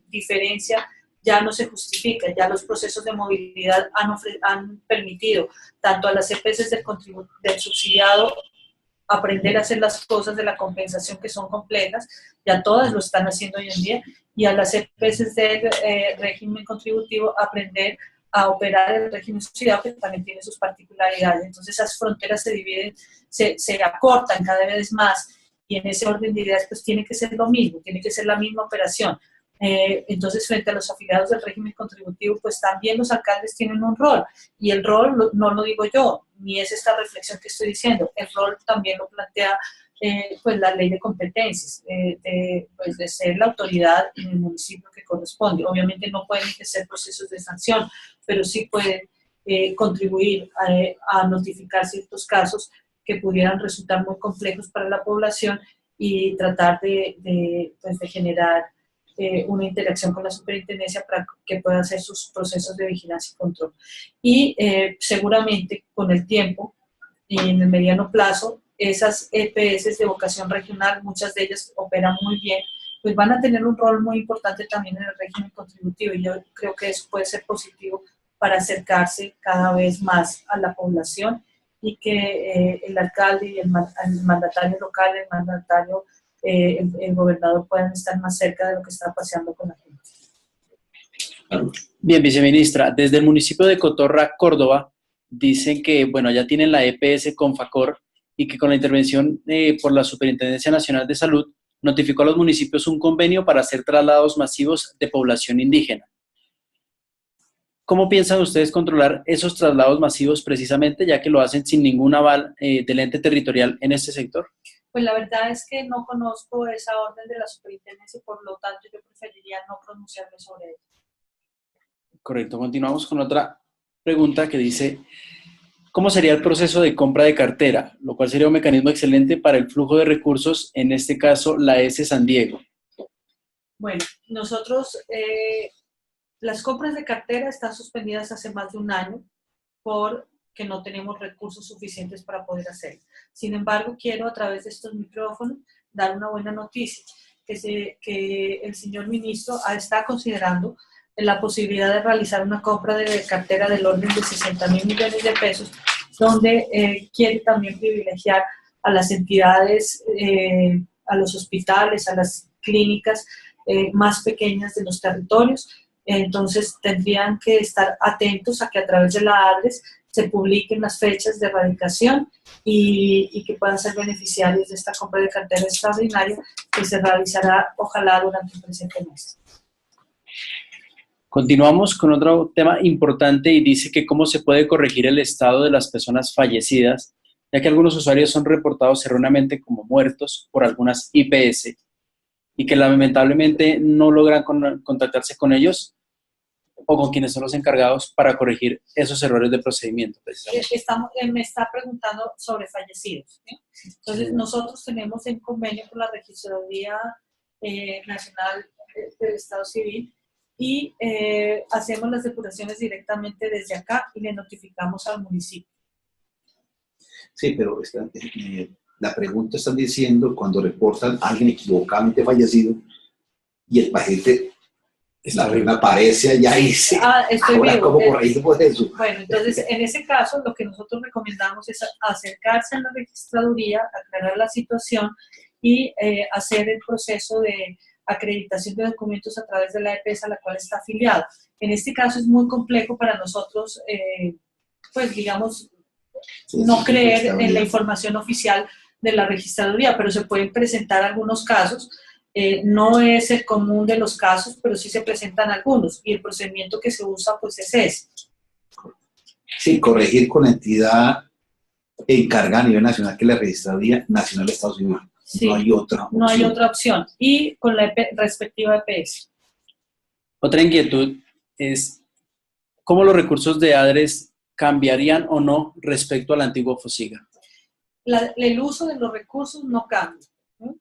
diferencia ya no se justifica. Ya los procesos de movilidad han permitido tanto a las EPS del subsidiado aprender a hacer las cosas de la compensación que son complejas, ya todas lo están haciendo hoy en día, y a las EPS del régimen contributivo aprender a operar el régimen subsidiado, que también tiene sus particularidades. Entonces esas fronteras se dividen, se acortan cada vez más, y en ese orden de ideas pues tiene que ser lo mismo, tiene que ser la misma operación. Entonces, frente a los afiliados del régimen contributivo, pues también los alcaldes tienen un rol, y el rol no lo digo yo, ni es esta reflexión que estoy diciendo, el rol también lo plantea pues la ley de competencias, pues de ser la autoridad en el municipio que corresponde. Obviamente no pueden ejercer procesos de sanción, pero sí pueden contribuir a notificar ciertos casos que pudieran resultar muy complejos para la población y tratar pues de generar una interacción con la superintendencia para que pueda hacer sus procesos de vigilancia y control. Y seguramente con el tiempo, en el mediano plazo, esas EPS de vocación regional, muchas de ellas operan muy bien, pues van a tener un rol muy importante también en el régimen contributivo, y yo creo que eso puede ser positivo para acercarse cada vez más a la población, y que el alcalde y el mandatario local, el mandatario, el gobernador puedan estar más cerca de lo que está pasando con la gente. Bien, viceministra, desde el municipio de Cotorra, Córdoba, dicen que, bueno, ya tienen la EPS Confacor y que con la intervención por la Superintendencia Nacional de Salud notificó a los municipios un convenio para hacer traslados masivos de población indígena. ¿Cómo piensan ustedes controlar esos traslados masivos precisamente, ya que lo hacen sin ningún aval del ente territorial en este sector? Pues la verdad es que no conozco esa orden de la superintendencia, por lo tanto yo preferiría no pronunciarme sobre ello. Correcto. Continuamos con otra pregunta que dice, ¿cómo sería el proceso de compra de cartera? Lo cual sería un mecanismo excelente para el flujo de recursos, en este caso la S San Diego. Bueno, nosotros, las compras de cartera están suspendidas hace más de un año porque no tenemos recursos suficientes para poder hacerlo. Sin embargo, quiero a través de estos micrófonos dar una buena noticia, que el señor ministro está considerando la posibilidad de realizar una compra de cartera del orden de 60.000 millones de pesos, donde quiere también privilegiar a las entidades, a los hospitales, a las clínicas más pequeñas de los territorios. Entonces tendrían que estar atentos a que a través de la ADRES se publiquen las fechas de erradicación y que puedan ser beneficiarios de esta compra de cartera extraordinaria que se realizará, ojalá, durante el presente mes. Continuamos con otro tema importante y dice que cómo se puede corregir el estado de las personas fallecidas, ya que algunos usuarios son reportados erróneamente como muertos por algunas IPS y que lamentablemente no logran contactarse con ellos o con quienes son los encargados para corregir esos errores de procedimiento. Me está preguntando sobre fallecidos, ¿sí? Entonces, nosotros tenemos en convenio con la Registraduría Nacional del Estado Civil y hacemos las depuraciones directamente desde acá y le notificamos al municipio. Sí, pero la pregunta están diciendo cuando reportan a alguien equivocadamente fallecido y el paciente, la persona aparece allá y dice, estoy ahora vivo. ¿cómo corregimos eso? Bueno, entonces en ese caso lo que nosotros recomendamos es acercarse a la registraduría, aclarar la situación y hacer el proceso de acreditación de documentos a través de la EPS a la cual está afiliado. En este caso es muy complejo para nosotros, pues digamos, no creer en la información oficial de la registraduría, pero se pueden presentar algunos casos. No es el común de los casos, pero sí se presentan algunos, y el procedimiento que se usa pues es ese. Sí, corregir con la entidad encargada a nivel nacional, que es la Registraduría Nacional de Estados Unidos. Sí, no hay otra opción. No hay otra opción. Y con la respectiva EPS. Otra inquietud es cómo los recursos de ADRES cambiarían o no respecto al antiguo FOSIGA. El uso de los recursos no cambia, ¿no?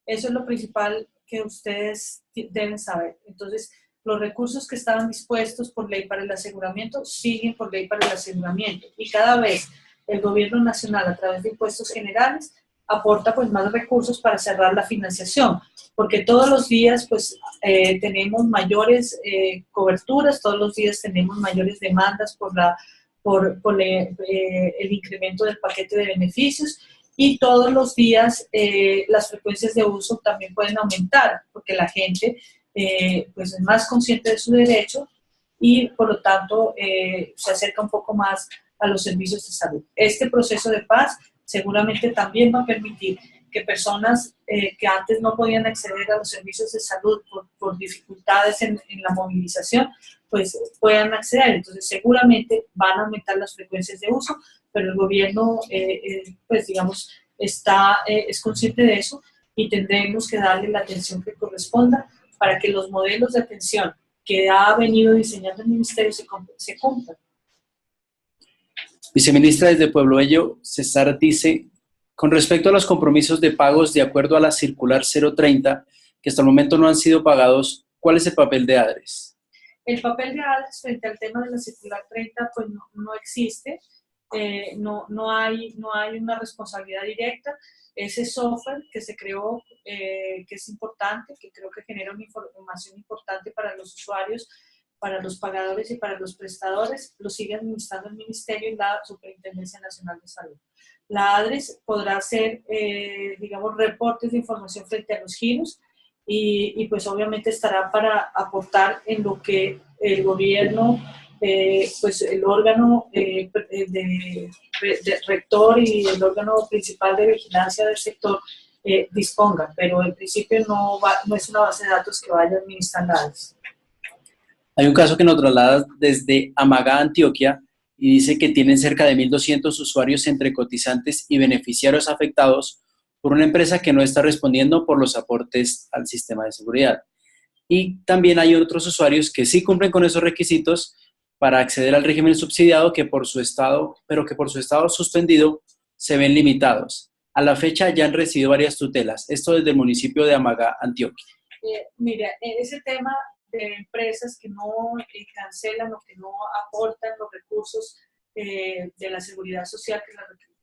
Eso es lo principal que ustedes deben saber. Entonces, los recursos que estaban dispuestos por ley para el aseguramiento siguen por ley para el aseguramiento. Y cada vez el gobierno nacional, a través de impuestos generales, aporta pues más recursos para cerrar la financiación, porque todos los días pues tenemos mayores coberturas, todos los días tenemos mayores demandas por el incremento del paquete de beneficios, y todos los días las frecuencias de uso también pueden aumentar, porque la gente pues es más consciente de su derecho y por lo tanto se acerca un poco más a los servicios de salud. Este proceso de paz seguramente también va a permitir que personas que antes no podían acceder a los servicios de salud por dificultades en la movilización, pues puedan acceder. Entonces seguramente van a aumentar las frecuencias de uso, pero el gobierno, pues digamos, es consciente de eso y tendremos que darle la atención que corresponda para que los modelos de atención que ha venido diseñando el Ministerio se cumplan. Viceministra, desde Pueblo Bello, César dice, con respecto a los compromisos de pagos de acuerdo a la circular 030, que hasta el momento no han sido pagados, ¿cuál es el papel de ADRES? El papel de ADRES frente al tema de la circular 30 pues no existe, no hay una responsabilidad directa. Ese software que se creó, que es importante, que creo que genera una información importante para los usuarios, para los pagadores y para los prestadores, lo sigue administrando el Ministerio y la Superintendencia Nacional de Salud. La ADRES podrá hacer, digamos, reportes de información frente a los giros y pues obviamente estará para aportar en lo que el gobierno, pues el órgano de rector y el órgano principal de vigilancia del sector disponga, pero en principio no es una base de datos que vaya a administrar la ADRES. Hay un caso que nos traslada desde Amagá, Antioquia, y dice que tienen cerca de 1.200 usuarios entre cotizantes y beneficiarios afectados por una empresa que no está respondiendo por los aportes al sistema de seguridad. Y también hay otros usuarios que sí cumplen con esos requisitos para acceder al régimen subsidiado, pero que por su estado suspendido se ven limitados. A la fecha ya han recibido varias tutelas, esto desde el municipio de Amagá, Antioquia. Mira, ese tema de empresas que no cancelan o que no aportan los recursos de la seguridad social que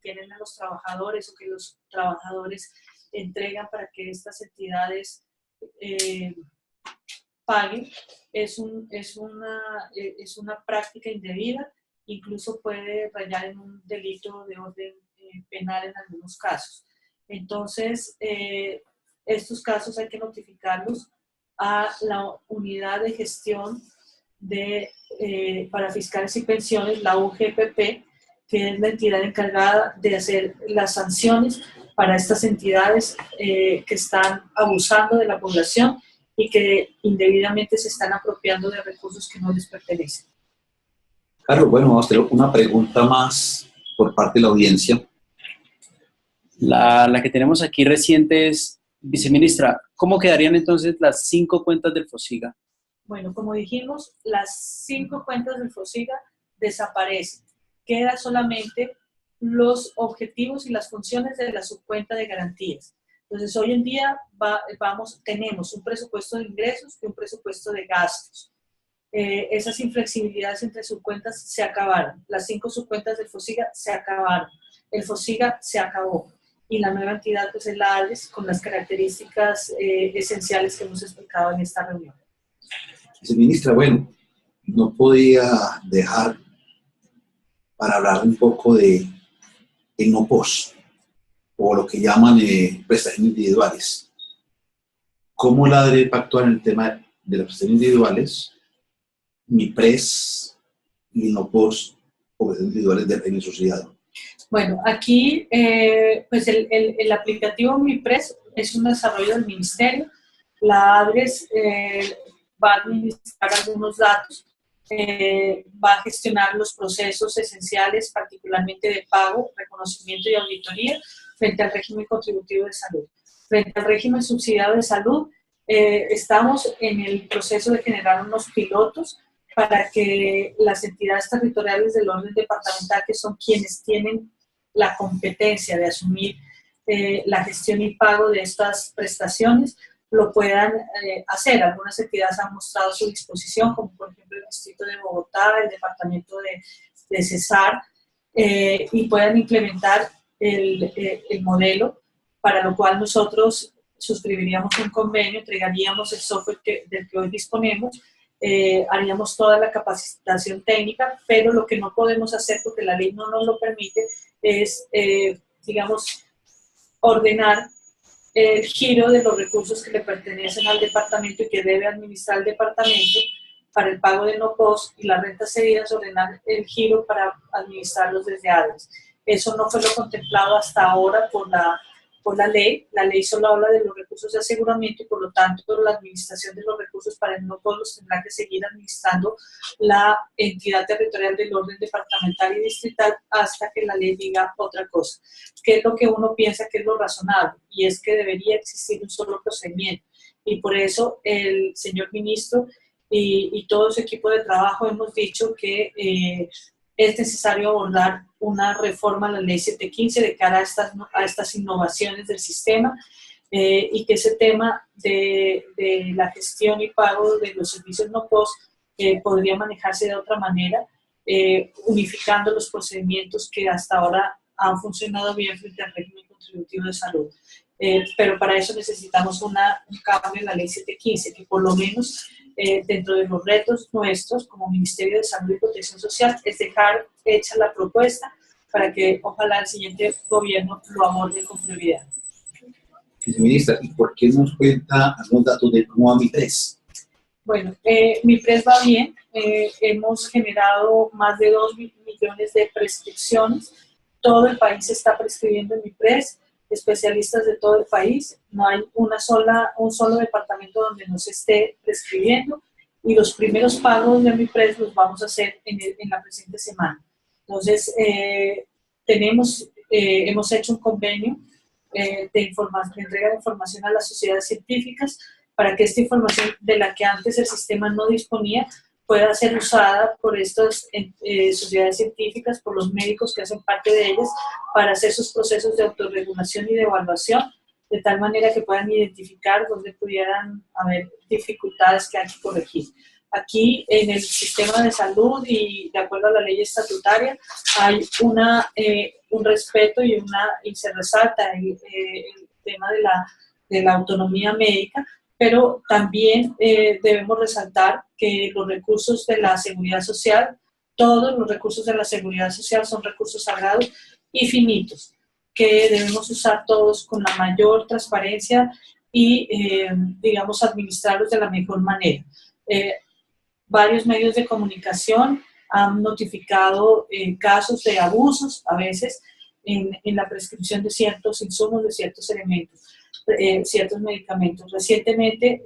tienen a los trabajadores o que los trabajadores entregan para que estas entidades paguen, es una práctica indebida, incluso puede rayar en un delito de orden penal en algunos casos. Entonces, estos casos hay que notificarlos a la unidad de gestión para fiscales y pensiones, la UGPP, que es la entidad encargada de hacer las sanciones para estas entidades que están abusando de la población y que indebidamente se están apropiando de recursos que no les pertenecen. Carlos, bueno, vamos a tener una pregunta más por parte de la audiencia. La que tenemos aquí reciente es, viceministra, ¿cómo quedarían entonces las 5 cuentas del FOSIGA? Bueno, como dijimos, las 5 cuentas del FOSIGA desaparecen. Quedan solamente los objetivos y las funciones de la subcuenta de garantías. Entonces, hoy en día tenemos un presupuesto de ingresos y un presupuesto de gastos. Esas inflexibilidades entre subcuentas se acabaron. Las 5 subcuentas del FOSIGA se acabaron. El FOSIGA se acabó. Y la nueva entidad pues, es la ADRES, con las características esenciales que hemos explicado en esta reunión. Viceministra, bueno, no podía dejar para hablar un poco de NOPOS, o lo que llaman prestaciones individuales. ¿Cómo la ADRES va a actuar en el tema de las prestaciones individuales, MIPRES y NOPOS, o prestaciones individuales de régimen subsidiado? Bueno, aquí pues el aplicativo MIPRES es un desarrollo del Ministerio. La ADRES va a administrar algunos datos, va a gestionar los procesos esenciales, particularmente de pago, reconocimiento y auditoría, frente al régimen contributivo de salud. Frente al régimen subsidiado de salud, estamos en el proceso de generar unos pilotos para que las entidades territoriales del orden departamental, que son quienes tienen la competencia de asumir la gestión y pago de estas prestaciones, lo puedan hacer. Algunas entidades han mostrado su disposición, como por ejemplo el Distrito de Bogotá, el Departamento de Cesar, y puedan implementar el modelo, para lo cual nosotros suscribiríamos un convenio, entregaríamos el software del que hoy disponemos, haríamos toda la capacitación técnica, pero lo que no podemos hacer, porque la ley no nos lo permite, es, digamos, ordenar el giro de los recursos que le pertenecen al departamento y que debe administrar el departamento para el pago de NOPOS y las rentas cedidas, ordenar el giro para administrarlos desde ADRES. Eso no fue lo contemplado hasta ahora por por la ley. La ley solo habla de los recursos de aseguramiento y por lo tanto la administración de los recursos para el no los tendrá que seguir administrando la entidad territorial del orden departamental y distrital hasta que la ley diga otra cosa. ¿Qué es lo que uno piensa que es lo razonable? Y es que debería existir un solo procedimiento. Y por eso el señor ministro y todo su equipo de trabajo hemos dicho que es necesario abordar una reforma a la ley 715 de cara a estas innovaciones del sistema y que ese tema de la gestión y pago de los servicios no POS podría manejarse de otra manera, unificando los procedimientos que hasta ahora han funcionado bien frente al régimen contributivo de salud. Pero para eso necesitamos un cambio en la ley 715, que por lo menos dentro de los retos nuestros como Ministerio de Salud y Protección Social es dejar hecha la propuesta para que ojalá el siguiente gobierno lo aborde con prioridad. Viceministra, ¿y por qué nos cuenta algunos datos de cómo va MIPRES? Bueno, MIPRES va bien. Hemos generado más de 2 millones de prescripciones. Todo el país está prescribiendo en MIPRES, especialistas de todo el país. No hay un solo departamento donde no se esté prescribiendo y los primeros pagos de MIPRES los vamos a hacer en la presente semana. Entonces, hemos hecho un convenio de entrega de información a las sociedades científicas para que esta información de la que antes el sistema no disponía pueda ser usada por estas sociedades científicas, por los médicos que hacen parte de ellas, para hacer sus procesos de autorregulación y de evaluación, de tal manera que puedan identificar dónde pudieran haber dificultades que hay que corregir. Aquí en el sistema de salud y de acuerdo a la ley estatutaria hay un respeto y se resalta el tema de la autonomía médica, pero también debemos resaltar que los recursos de la seguridad social, todos los recursos de la seguridad social son recursos sagrados y finitos, que debemos usar todos con la mayor transparencia y, digamos, administrarlos de la mejor manera. Varios medios de comunicación han notificado casos de abusos, a veces, en la prescripción de ciertos insumos, de ciertos elementos, ciertos medicamentos. Recientemente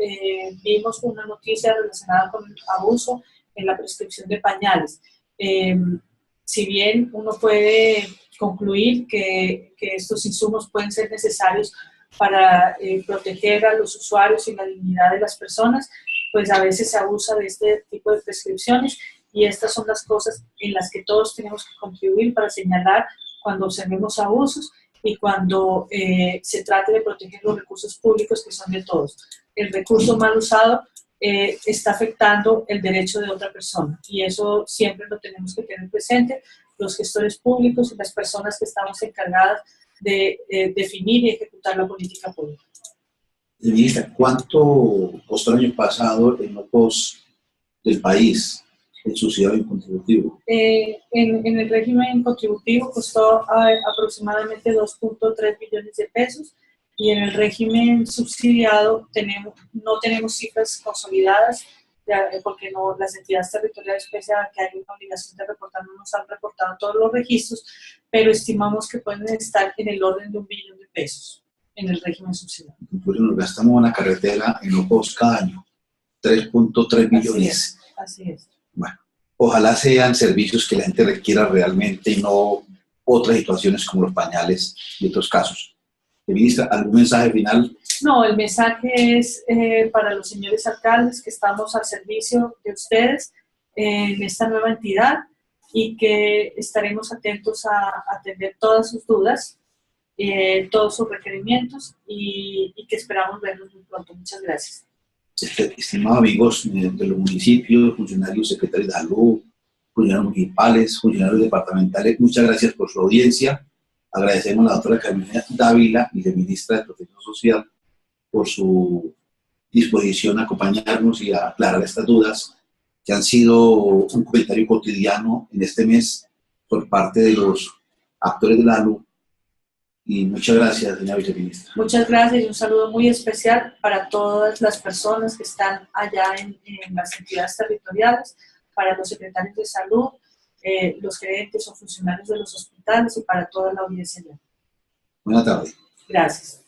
vimos una noticia relacionada con el abuso en la prescripción de pañales. Si bien uno puede concluir que estos insumos pueden ser necesarios para proteger a los usuarios y la dignidad de las personas, pues a veces se abusa de este tipo de prescripciones y estas son las cosas en las que todos tenemos que contribuir para señalar cuando observemos abusos y cuando se trate de proteger los recursos públicos que son de todos. El recurso mal usado está afectando el derecho de otra persona y eso siempre lo tenemos que tener presente los gestores públicos y las personas que estamos encargadas de definir y ejecutar la política pública. Ministra, ¿cuánto costó el año pasado el no POS del país en subsidiado y contributivo? En el régimen contributivo costó aproximadamente 2.3 billones de pesos y en el régimen subsidiado no tenemos cifras consolidadas porque las entidades territoriales, pese a que hay una obligación de reportar, no nos han reportado todos los registros, pero estimamos que pueden estar en el orden de 1 billón de pesos en el régimen subsidiado. Incluso nos gastamos una carretera en no POS cada año, 3.3 billones. Así es. Bueno, ojalá sean servicios que la gente requiera realmente y no otras situaciones como los pañales y otros casos. Ministra, ¿algún mensaje final? No, el mensaje es para los señores alcaldes que estamos al servicio de ustedes en esta nueva entidad y que estaremos atentos a atender todas sus dudas, todos sus requerimientos y que esperamos verlos muy pronto. Muchas gracias. Estimados amigos de los municipios, funcionarios, secretarios de salud, funcionarios municipales, funcionarios departamentales, muchas gracias por su audiencia. Agradecemos a la doctora Carolina Dávila, viceministra de Protección Social, por su disposición a acompañarnos y a aclarar estas dudas que han sido un comentario cotidiano en este mes por parte de los actores de la salud. Y muchas gracias, señora viceministra. Muchas gracias y un saludo muy especial para todas las personas que están allá en las entidades territoriales, para los secretarios de salud, los gerentes o funcionarios de los hospitales y para toda la audiencia. Buenas tardes. Gracias.